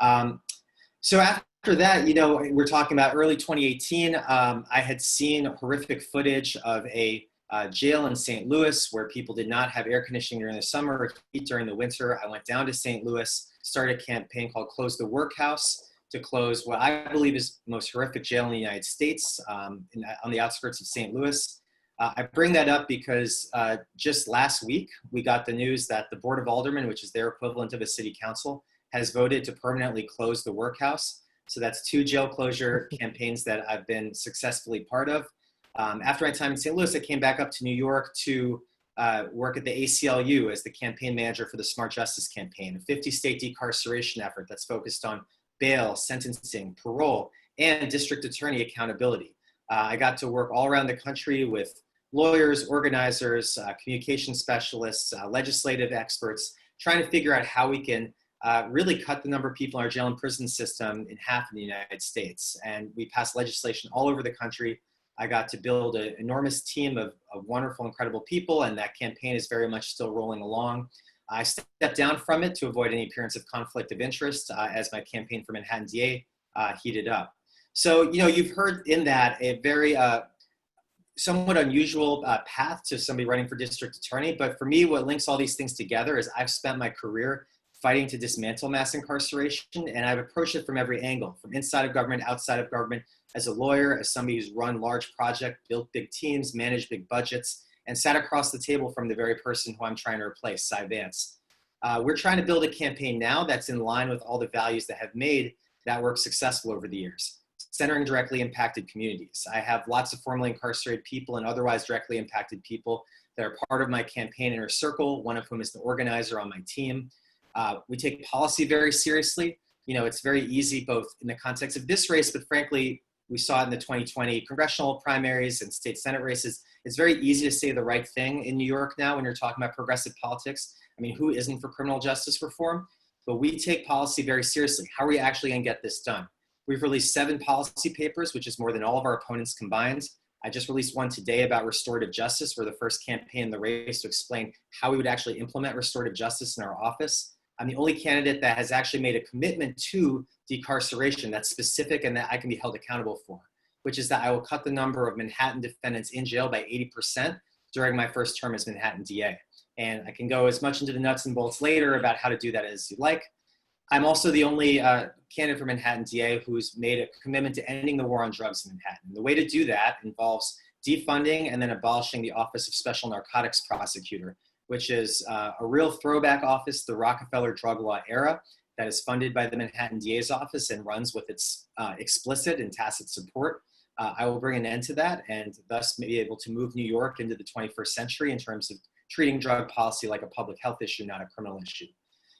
So after that, you know, we're talking about early 2018. I had seen horrific footage of a jail in St. Louis where people did not have air conditioning during the summer or heat during the winter. I went down to St. Louis, started a campaign called Close the Workhouse to close what I believe is the most horrific jail in the United States on the outskirts of St. Louis. I bring that up because just last week, we got the news that the Board of Aldermen, which is their equivalent of a city council, has voted to permanently close the workhouse. So that's 2 jail closure campaigns that I've been successfully part of. After my time in St. Louis, I came back up to New York to work at the ACLU as the campaign manager for the Smart Justice Campaign, a 50-state decarceration effort that's focused on bail, sentencing, parole, and district attorney accountability. I got to work all around the country with lawyers, organizers, communication specialists, legislative experts, trying to figure out how we can really cut the number of people in our jail and prison system in half in the United States. And we passed legislation all over the country. I got to build an enormous team of wonderful, incredible people, and that campaign is very much still rolling along. I stepped down from it to avoid any appearance of conflict of interest as my campaign for Manhattan DA heated up. So, you know, you've heard in that a very somewhat unusual path to somebody running for district attorney. But for me, what links all these things together is I've spent my career fighting to dismantle mass incarceration, and I've approached it from every angle, from inside of government, outside of government, as a lawyer, as somebody who's run large projects, built big teams, managed big budgets, and sat across the table from the very person who I'm trying to replace, Cy Vance. We're trying to build a campaign now that's in line with all the values that have made that work successful over the years, centering directly impacted communities. I have lots of formerly incarcerated people and otherwise directly impacted people that are part of my campaign inner circle, one of whom is the organizer on my team. We take policy very seriously. You know, it's very easy both in the context of this race, but frankly, we saw it in the 2020 congressional primaries and state Senate races. It's very easy to say the right thing in New York now when you're talking about progressive politics. I mean, who isn't for criminal justice reform? But we take policy very seriously. How are we actually going to get this done? We've released 7 policy papers, which is more than all of our opponents combined. I just released one today about restorative justice. We're the first campaign in the race to explain how we would actually implement restorative justice in our office. I'm the only candidate that has actually made a commitment to decarceration that's specific and that I can be held accountable for, which is that I will cut the number of Manhattan defendants in jail by 80% during my first term as Manhattan DA. And I can go as much into the nuts and bolts later about how to do that as you'd like. I'm also the only candidate for Manhattan DA who's made a commitment to ending the war on drugs in Manhattan. The way to do that involves defunding and then abolishing the Office of Special Narcotics Prosecutor, which is a real throwback office, the Rockefeller drug law era, that is funded by the Manhattan DA's office and runs with its explicit and tacit support. I will bring an end to that and thus be able to move New York into the 21st century in terms of treating drug policy like a public health issue, not a criminal issue.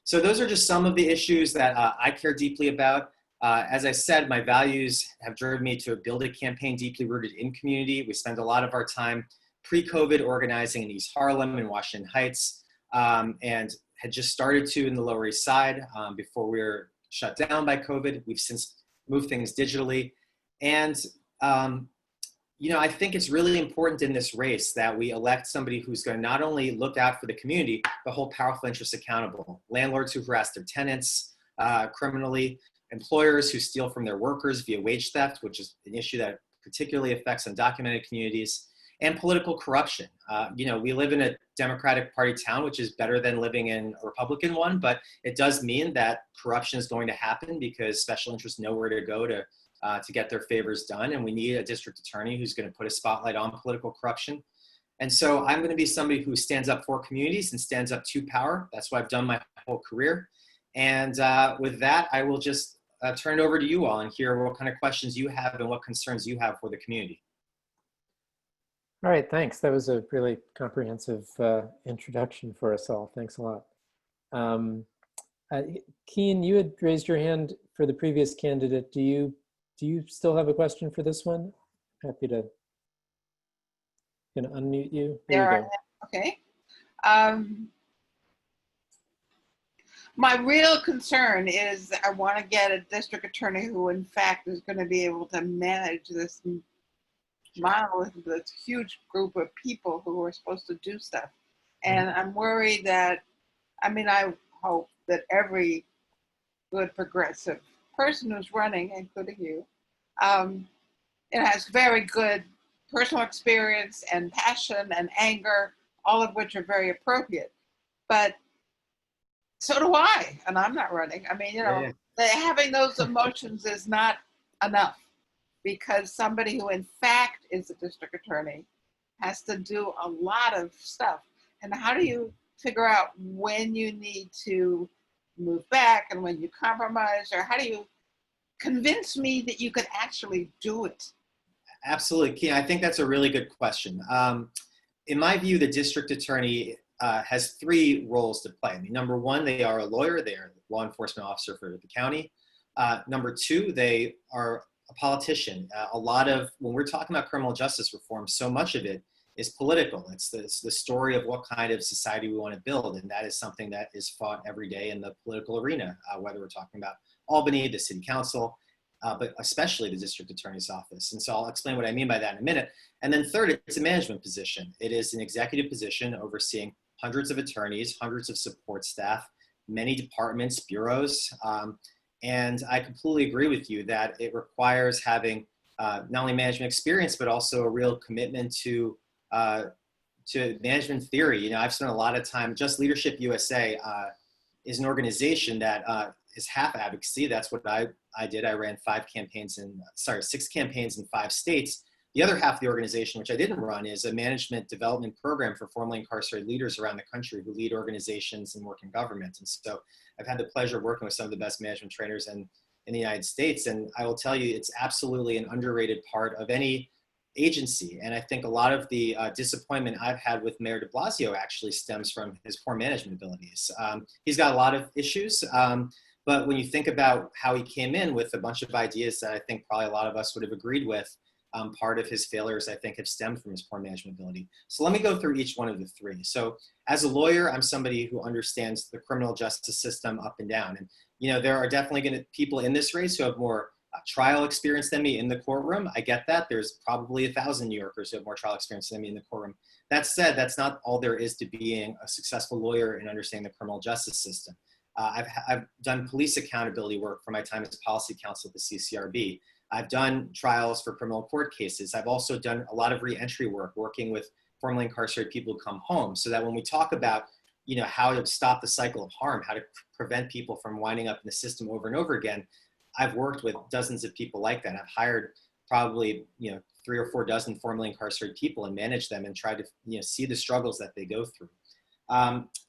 So those are just some of the issues that I care deeply about. As I said, my values have driven me to build a campaign deeply rooted in community. We spend a lot of our time pre-COVID organizing in East Harlem and Washington Heights, and had just started to in the Lower East Side before we were shut down by COVID. We've since moved things digitally. And, you know, I think it's really important in this race that we elect somebody who's going to not only look out for the community, but hold powerful interests accountable. Landlords who harass their tenants criminally, employers who steal from their workers via wage theft, which is an issue that particularly affects undocumented communities, and political corruption. You know, we live in a Democratic Party town, which is better than living in a Republican one, but it does mean that corruption is going to happen because special interests know where to go to get their favors done. And we need a district attorney who's going to put a spotlight on political corruption. And so I'm going to be somebody who stands up for communities and stands up to power. That's what I've done my whole career. And with that, I will just turn it over to you all and hear what kind of questions you have and what concerns you have for the community. All right, thanks. That was a really comprehensive introduction for us all. Thanks a lot. Keen, you had raised your hand for the previous candidate. Do you still have a question for this one? Happy to unmute you. There you go. Okay. My real concern is I want to get a district attorney who, in fact, is going to be able to manage this monolith, this huge group of people who are supposed to do stuff. And I'm worried that, I mean, I hope that every good progressive person who's running, including you. It has very good personal experience and passion and anger, all of which are very appropriate. But so do I, and I'm not running. I mean, having those emotions is not enough, because somebody who in fact is a district attorney has to do a lot of stuff. And how do you figure out when you need to move back and when you compromise, or how do you convince me that you could actually do it? Absolutely, Keith. I think that's a really good question. In my view, the district attorney has three roles to play. I mean, number one, they are a lawyer. They are a law enforcement officer for the county. Number two, they are a politician. When we're talking about criminal justice reform, so much of it is political. It's the story of what kind of society we want to build. And that is something that is fought every day in the political arena, whether we're talking about Albany, the city council, but especially the district attorney's office. And so I'll explain what I mean by that in a minute. And then third, it's a management position. It is an executive position overseeing hundreds of attorneys, hundreds of support staff, many departments, bureaus. And I completely agree with you that it requires having not only management experience, but also a real commitment to management theory. You know, I've spent a lot of time, Just Leadership USA is an organization that is half advocacy. That's what I did. I ran 6 campaigns in 5 states. The other half of the organization, which I didn't run, is a management development program for formerly incarcerated leaders around the country who lead organizations and work in government. And so I've had the pleasure of working with some of the best management trainers in the United States. And I will tell you, it's absolutely an underrated part of any agency. And I think a lot of the disappointment I've had with Mayor de Blasio actually stems from his poor management abilities. He's got a lot of issues. But when you think about how he came in with a bunch of ideas that I think probably a lot of us would have agreed with, part of his failures, I think, have stemmed from his poor management ability. So let me go through each one of the three. So as a lawyer, I'm somebody who understands the criminal justice system up and down. And, you know, there are definitely going to people in this race who have more trial experience than me in the courtroom. I get that. There's probably 1,000 New Yorkers who have more trial experience than me in the courtroom. That said, that's not all there is to being a successful lawyer and understanding the criminal justice system. I've done police accountability work for my time as policy counsel at the CCRB. I've done trials for criminal court cases. I've also done a lot of reentry work, working with formerly incarcerated people who come home, so that when we talk about, you know, how to stop the cycle of harm, how to prevent people from winding up in the system over and over again, I've worked with dozens of people like that. I've hired probably, you know, 3 or 4 dozen formerly incarcerated people and managed them and tried to, you know, see the struggles that they go through.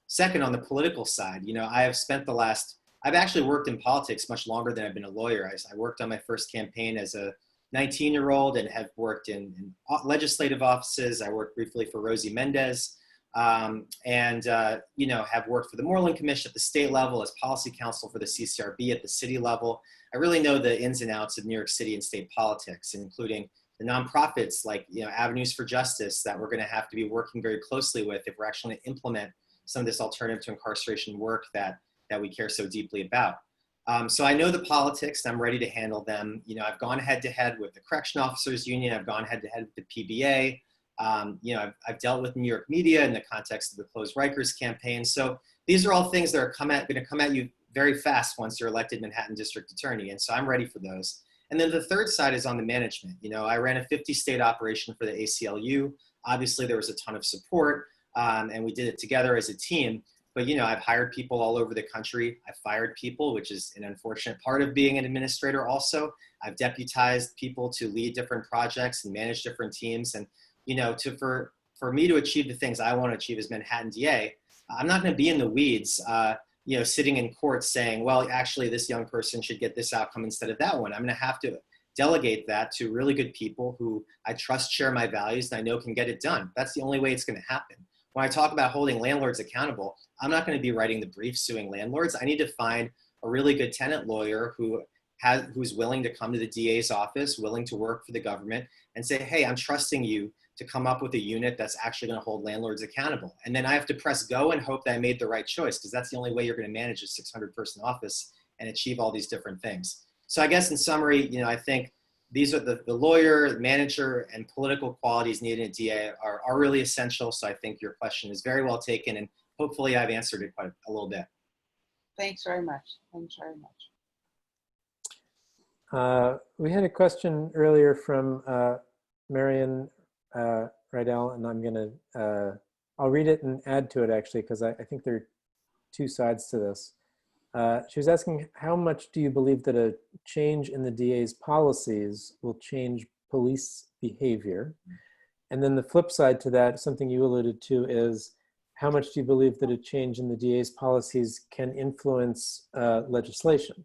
Second, on the political side, you know, I've actually worked in politics much longer than I've been a lawyer. I worked on my first campaign as a 19-year-old and have worked in legislative offices. I worked briefly for Rosie Mendez you know, have worked for the Moreland Commission at the state level, as policy counsel for the CCRB at the city level. I really know the ins and outs of New York City and state politics, including the nonprofits like, you know, Avenues for Justice that we're going to have to be working very closely with if we're actually going to implement some of this alternative to incarceration work that we care so deeply about. So I know the politics, and I'm ready to handle them. You know, I've gone head to head with the Correction Officers Union. I've gone head to head with the PBA. You know, I've dealt with New York media in the context of the Close Rikers campaign. So these are all things that are going to come at you very fast once you're elected Manhattan District Attorney. And so I'm ready for those. And then the third side is on the management. You know, I ran a 50-state operation for the ACLU. Obviously, there was a ton of support, and we did it together as a team. But, you know, I've hired people all over the country. I've fired people, which is an unfortunate part of being an administrator also. I've deputized people to lead different projects and manage different teams. And, you know, for me to achieve the things I want to achieve as Manhattan DA, I'm not going to be in the weeds, you know, sitting in court saying, well, actually, this young person should get this outcome instead of that one. I'm going to have to delegate that to really good people who I trust share my values and I know can get it done. That's the only way it's going to happen. When I talk about holding landlords accountable, I'm not going to be writing the brief suing landlords. I need to find a really good tenant lawyer who's willing to come to the DA's office, willing to work for the government and say, hey, I'm trusting you to come up with a unit that's actually going to hold landlords accountable. And then I have to press go and hope that I made the right choice, because that's the only way you're going to manage a 600-person office and achieve all these different things. So I guess in summary, you know, I think these are the lawyer, manager, and political qualities needed in a DA are really essential. So I think your question is very well taken, and hopefully I've answered it quite a little bit. Thanks very much. Thanks very much. We had a question earlier from Marion Rydell, and I'm going to, I'll read it and add to it actually, because I think there are two sides to this. She was asking, how much do you believe that a change in the DA's policies will change police behavior? And then the flip side to that, something you alluded to, is how much do you believe that a change in the DA's policies can influence legislation?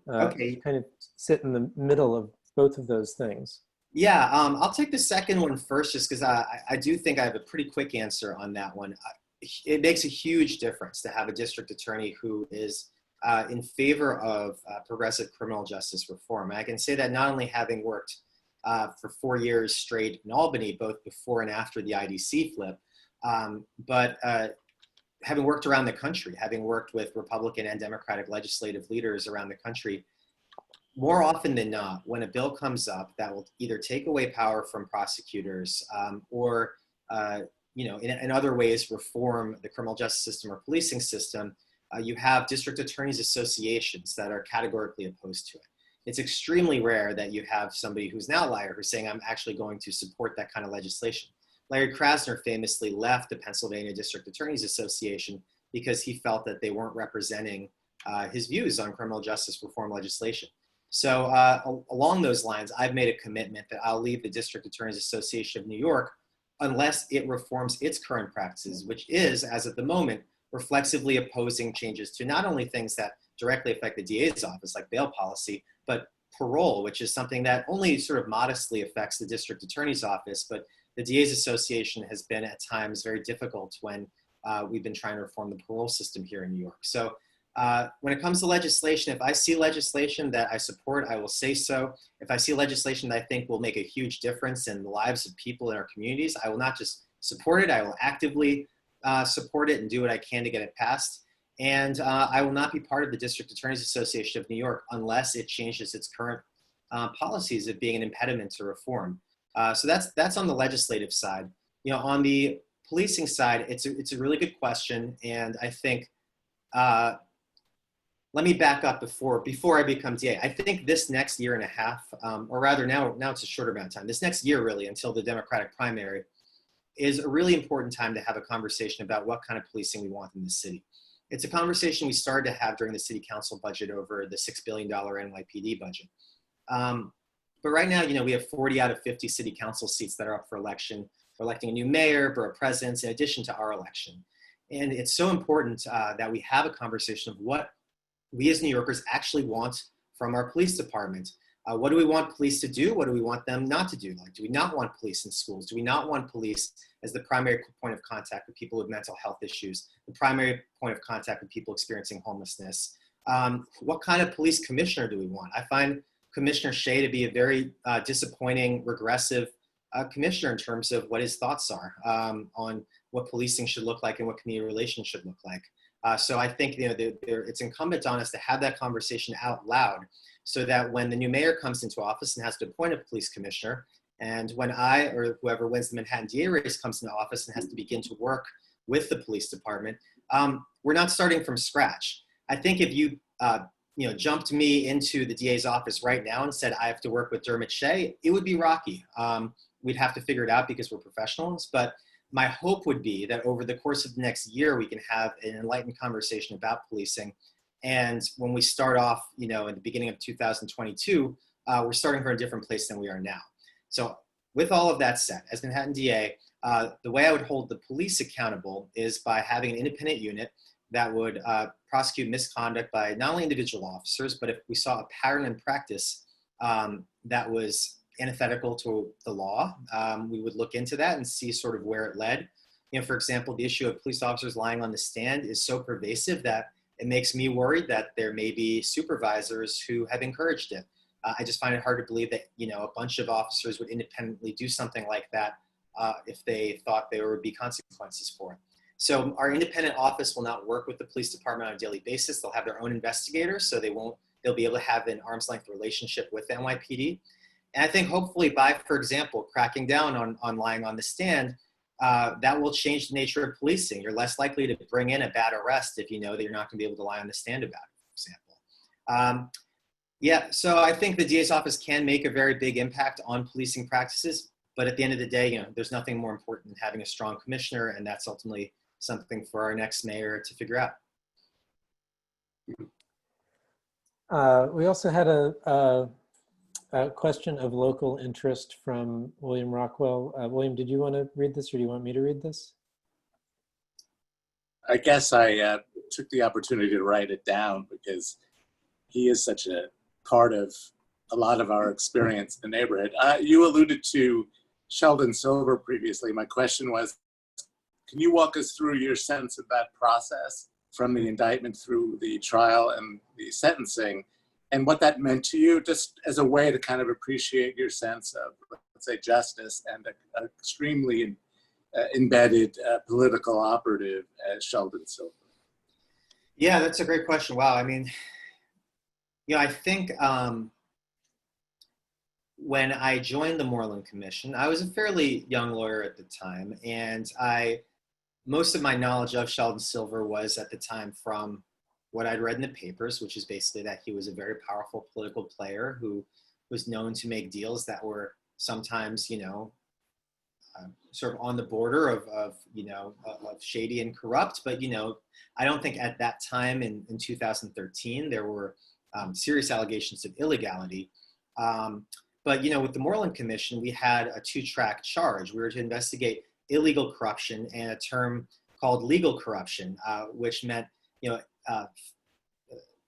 Okay. Kind of sit in the middle of both of those things. Yeah, I'll take the second one first, just because I do think I have a pretty quick answer on that one. It makes a huge difference to have a district attorney who is in favor of progressive criminal justice reform. And I can say that not only having worked for 4 years straight in Albany, both before and after the IDC flip, but having worked around the country, having worked with Republican and Democratic legislative leaders around the country, more often than not, when a bill comes up that will either take away power from prosecutors or in other ways reform the criminal justice system or policing system, you have district attorneys associations that are categorically opposed to it. It's extremely rare that you have somebody who's an outlier who's saying, I'm actually going to support that kind of legislation. Larry Krasner famously left the Pennsylvania District Attorneys Association because he felt that they weren't representing his views on criminal justice reform legislation. So along those lines, I've made a commitment that I'll leave the District Attorneys Association of New York unless it reforms its current practices, which is, as of the moment, reflexively opposing changes to not only things that directly affect the DA's office, like bail policy, but parole, which is something that only sort of modestly affects the district attorney's office. But the DA's association has been at times very difficult when we've been trying to reform the parole system here in New York. So when it comes to legislation, if I see legislation that I support, I will say so. If I see legislation that I think will make a huge difference in the lives of people in our communities, I will not just support it, I will actively support it and do what I can to get it passed. And I will not be part of the District Attorneys Association of New York unless it changes its current policies of being an impediment to reform. So that's on the legislative side. You know, on the policing side, it's a really good question, and I think let me back up before I become DA. I think this next year and a half, or rather now it's a shorter amount of time. This next year, really, until the Democratic primary, is a really important time to have a conversation about what kind of policing we want in the city. It's a conversation we started to have during the city council budget over the $6 billion NYPD budget. But right now, you know, we have 40 out of 50 city council seats that are up for election. We're electing a new mayor, borough presidents, in addition to our election. And it's so important that we have a conversation of what we as New Yorkers actually want from our police department. What do we want police to do? What do we want them not to do? Like, do we not want police in schools? Do we not want police as the primary point of contact with people with mental health issues, the primary point of contact with people experiencing homelessness? What kind of police commissioner do we want? I find Commissioner Shea to be a very disappointing, regressive commissioner in terms of what his thoughts are on what policing should look like and what community relations should look like. So I think, you know, it's incumbent on us to have that conversation out loud so that when the new mayor comes into office and has to appoint a police commissioner, and when I or whoever wins the Manhattan DA race comes into office and has to begin to work with the police department, we're not starting from scratch. I think if you jumped me into the DA's office right now and said I have to work with Dermot Shea, it would be rocky. We'd have to figure it out because we're professionals. But my hope would be that over the course of the next year, we can have an enlightened conversation about policing. And when we start off, you know, in the beginning of 2022, we're starting from a different place than we are now. So with all of that said, as Manhattan DA, the way I would hold the police accountable is by having an independent unit that would prosecute misconduct by not only individual officers, but if we saw a pattern in practice that was antithetical to the law, we would look into that and see sort of where it led. You know, for example, the issue of police officers lying on the stand is so pervasive that it makes me worried that there may be supervisors who have encouraged it. I just find it hard to believe that, you know, a bunch of officers would independently do something like that if they thought there would be consequences for it. So our independent office will not work with the police department on a daily basis. They'll have their own investigators, so they'll be able to have an arm's length relationship with the NYPD. And I think hopefully by, for example, cracking down on lying on the stand, that will change the nature of policing. You're less likely to bring in a bad arrest if you know that you're not going to be able to lie on the stand about it, for example. Yeah, so I think the DA's office can make a very big impact on policing practices, but at the end of the day, there's nothing more important than having a strong commissioner, and that's ultimately something for our next mayor to figure out. We also had a question of local interest from William Rockwell. William, did you want to read this, or do you want me to read this? I guess I took the opportunity to write it down because he is such a part of a lot of our experience in the neighborhood. You alluded to Sheldon Silver previously. My question was, can you walk us through your sense of that process from the indictment through the trial and the sentencing, and what that meant to you, just as a way to kind of appreciate your sense of, let's say, justice and an extremely embedded political operative as Sheldon Silver? Yeah, that's a great question. Wow. I mean, I think when I joined the Moreland Commission, I was a fairly young lawyer at the time, and most of my knowledge of Sheldon Silver was at the time from what I'd read in the papers, which is basically that he was a very powerful political player who was known to make deals that were sometimes, sort of on the border of shady and corrupt. But, I don't think at that time in 2013, there were serious allegations of illegality. But, with the Moreland Commission, we had a two-track charge. We were to investigate illegal corruption and a term called legal corruption, which meant,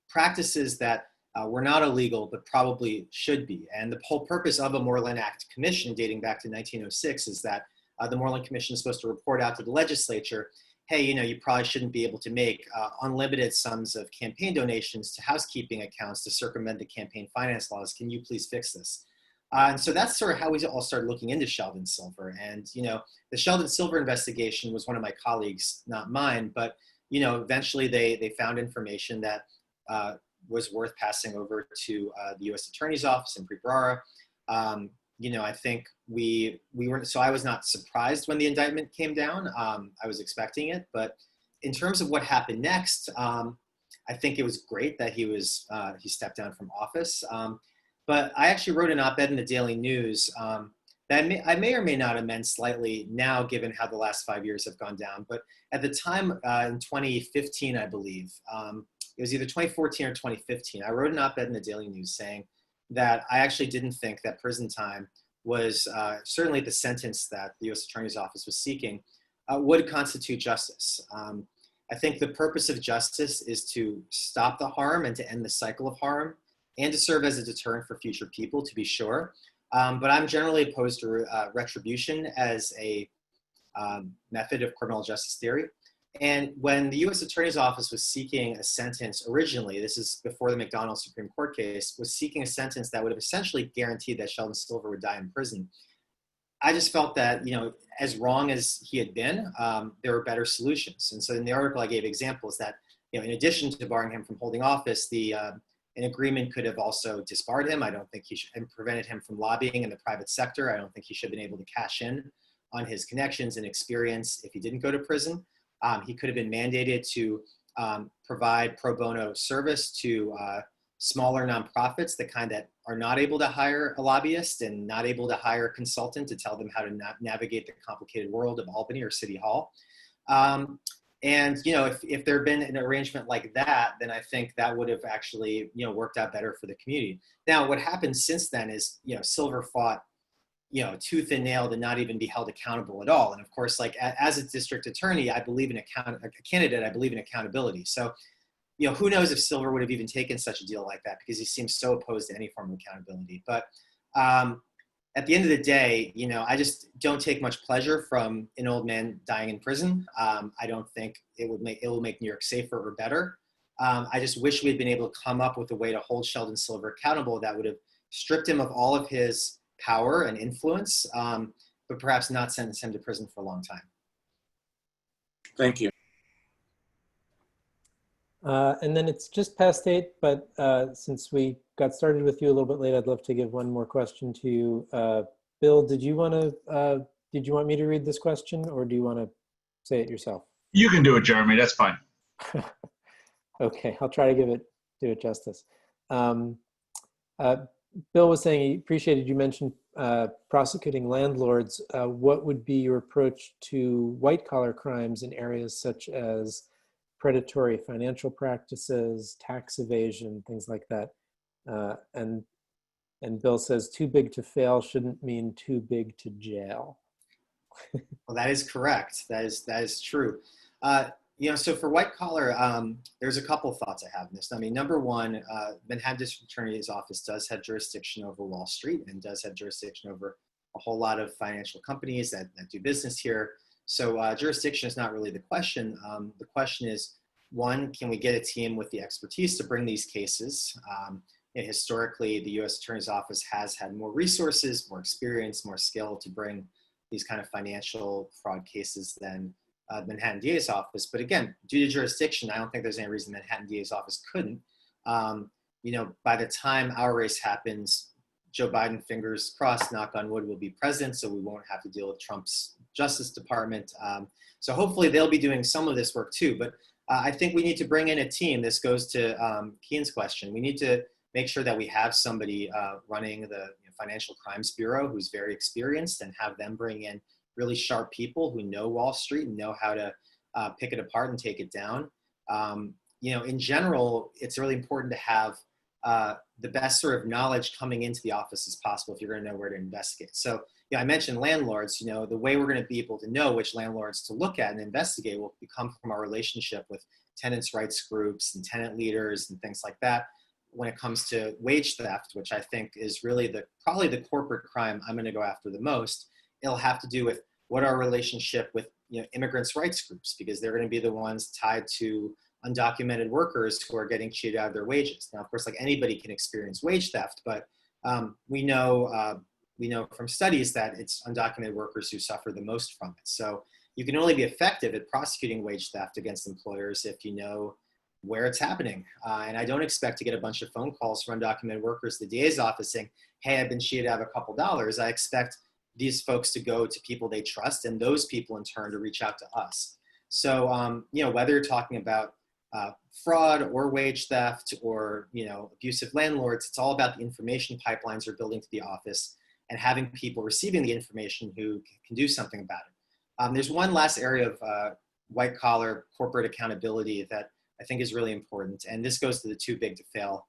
practices that were not illegal, but probably should be. And the whole purpose of a Moreland Act Commission dating back to 1906 is that the Moreland Commission is supposed to report out to the legislature, hey, you probably shouldn't be able to make unlimited sums of campaign donations to housekeeping accounts to circumvent the campaign finance laws. Can you please fix this? And so that's sort of how we all started looking into Sheldon Silver. And, the Sheldon Silver investigation was one of my colleagues, not mine, but, eventually they found information that was worth passing over to the U.S. Attorney's Office in Prebrara. I think we weren't, so I was not surprised when the indictment came down. I was expecting it, but in terms of what happened next, I think it was great that he stepped down from office. But I actually wrote an op-ed in the Daily News that I may or may not amend slightly now, given how the last 5 years have gone down. But at the time in 2015, I believe, it was either 2014 or 2015, I wrote an op-ed in the Daily News saying that I actually didn't think that prison time was, certainly the sentence that the U.S. Attorney's Office was seeking, would constitute justice. I think the purpose of justice is to stop the harm and to end the cycle of harm, and to serve as a deterrent for future people, to be sure. But I'm generally opposed to retribution as a method of criminal justice theory. And when the U.S. Attorney's Office was seeking a sentence originally, this is before the McDonald Supreme Court case, was seeking a sentence that would have essentially guaranteed that Sheldon Silver would die in prison, I just felt that, as wrong as he had been, there were better solutions. And so in the article, I gave examples that, in addition to barring him from holding office, an agreement could have also disbarred him. I don't think he should, and prevented him from lobbying in the private sector. I don't think he should have been able to cash in on his connections and experience if he didn't go to prison. He could have been mandated to provide pro bono service to smaller nonprofits, the kind that are not able to hire a lobbyist and not able to hire a consultant to tell them how to navigate the complicated world of Albany or City Hall. And, if there had been an arrangement like that, then I think that would have actually, worked out better for the community. Now, what happened since then is, Silver fought, tooth and nail to not even be held accountable at all. And of course, like as a district attorney, I believe in a candidate, I believe in accountability. So, who knows if Silver would have even taken such a deal like that, because he seems so opposed to any form of accountability. But at the end of the day, I just don't take much pleasure from an old man dying in prison. I don't think it will make New York safer or better. I just wish we had been able to come up with a way to hold Sheldon Silver accountable that would have stripped him of all of his power and influence, but perhaps not sentence him to prison for a long time. Thank you. And then it's just past 8, but since we got started with you a little bit late, I'd love to give one more question to you. Bill, did you want me to read this question, or do you want to say it yourself? You can do it, Jeremy. That's fine. Okay, I'll try to do it justice. Bill was saying he appreciated you mentioned prosecuting landlords. What would be your approach to white collar crimes in areas such as predatory financial practices, tax evasion, things like that? And Bill says too big to fail shouldn't mean too big to jail. Well, that is correct. That is true. So for white collar, there's a couple thoughts I have in this. I mean, number one, Manhattan District Attorney's Office does have jurisdiction over Wall Street and does have jurisdiction over a whole lot of financial companies that do business here. So jurisdiction is not really the question. The question is, one, can we get a team with the expertise to bring these cases? Historically, the U.S. Attorney's Office has had more resources, more experience, more skill to bring these kind of financial fraud cases than Manhattan DA's office. But again, due to jurisdiction, I don't think there's any reason Manhattan DA's office couldn't. By the time our race happens, Joe Biden, fingers crossed, knock on wood, will be president, so we won't have to deal with Trump's Justice Department. So hopefully they'll be doing some of this work too. But I think we need to bring in a team. This goes to Keen's question. We need to make sure that we have somebody running the Financial Crimes Bureau who's very experienced, and have them bring in really sharp people who know Wall Street and know how to pick it apart and take it down. In general, it's really important to have the best sort of knowledge coming into the office as possible if you're going to know where to investigate. So, I mentioned landlords. The way we're going to be able to know which landlords to look at and investigate will come from our relationship with tenants' rights groups and tenant leaders and things like that. When it comes to wage theft, which I think is really probably the corporate crime I'm going to go after the most, it'll have to do with what our relationship with immigrants' rights groups, because they're going to be the ones tied to undocumented workers who are getting cheated out of their wages. Now, of course, like anybody can experience wage theft, but we know from studies that it's undocumented workers who suffer the most from it. So you can only be effective at prosecuting wage theft against employers if you know where it's happening. And I don't expect to get a bunch of phone calls from undocumented workers to the DA's office saying, hey, I've been cheated out of a couple dollars. I expect these folks to go to people they trust, and those people in turn to reach out to us. So, whether you're talking about fraud or wage theft or, abusive landlords, it's all about the information pipelines we're building to the office and having people receiving the information who can do something about it. There's one last area of white collar corporate accountability that I think is really important. And this goes to the too big to fail,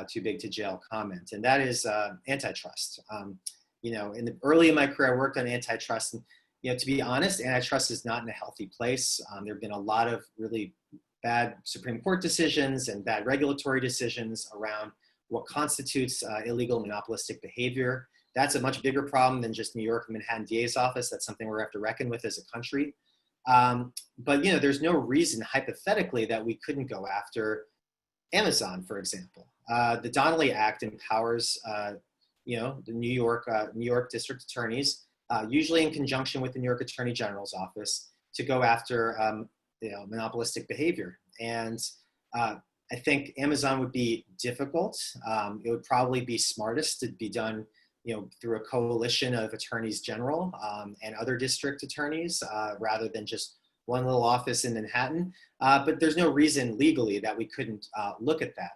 too big to jail comment. And that is antitrust. Early in my career, I worked on antitrust. And, to be honest, antitrust is not in a healthy place. There have been a lot of really bad Supreme Court decisions and bad regulatory decisions around what constitutes illegal monopolistic behavior. That's a much bigger problem than just New York and Manhattan DA's office. That's something we're going to have to reckon with as a country. But there's no reason hypothetically that we couldn't go after Amazon, for example. The Donnelly Act empowers the New York district attorneys, usually in conjunction with the New York Attorney General's office, to go after monopolistic behavior. And I think Amazon would be difficult. It would probably be smartest to be done through a coalition of attorneys general and other district attorneys rather than just one little office in Manhattan. But there's no reason legally that we couldn't look at that.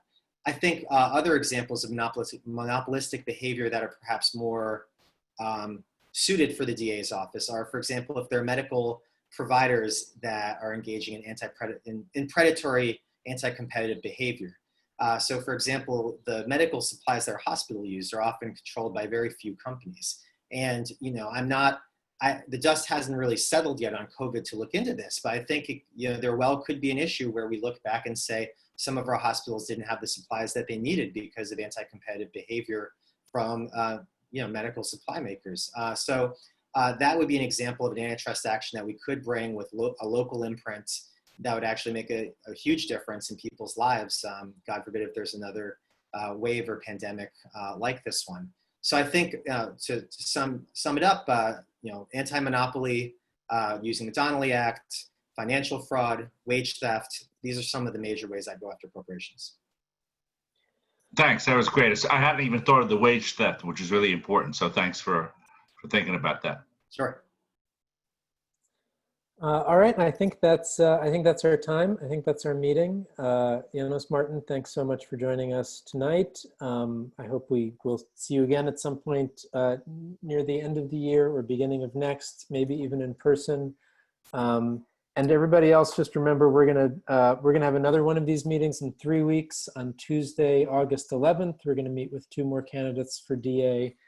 I think other examples of monopolistic behavior that are perhaps more suited for the DA's office are, for example, if there are medical providers that are engaging in predatory anti-competitive behavior. So for example, the medical supplies that our hospital use are often controlled by very few companies. And, the dust hasn't really settled yet on COVID to look into this, but I think, there could be an issue where we look back and say some of our hospitals didn't have the supplies that they needed because of anti-competitive behavior from, medical supply makers. So that would be an example of an antitrust action that we could bring with a local imprint that would actually make a huge difference in people's lives. God forbid if there's another wave or pandemic like this one. So I think to sum it up, anti-monopoly, using the Donnelly Act, financial fraud, wage theft, these are some of the major ways I'd go after corporations. Thanks, that was great. I hadn't even thought of the wage theft, which is really important. So thanks for thinking about that. Sure. All right, I think that's our time. I think that's our meeting. Janos, Marton, thanks so much for joining us tonight. I hope we will see you again at some point near the end of the year or beginning of next, maybe even in person. And everybody else, just remember we're gonna have another one of these meetings in 3 weeks on Tuesday, August 11th. We're gonna meet with 2 more candidates for DA.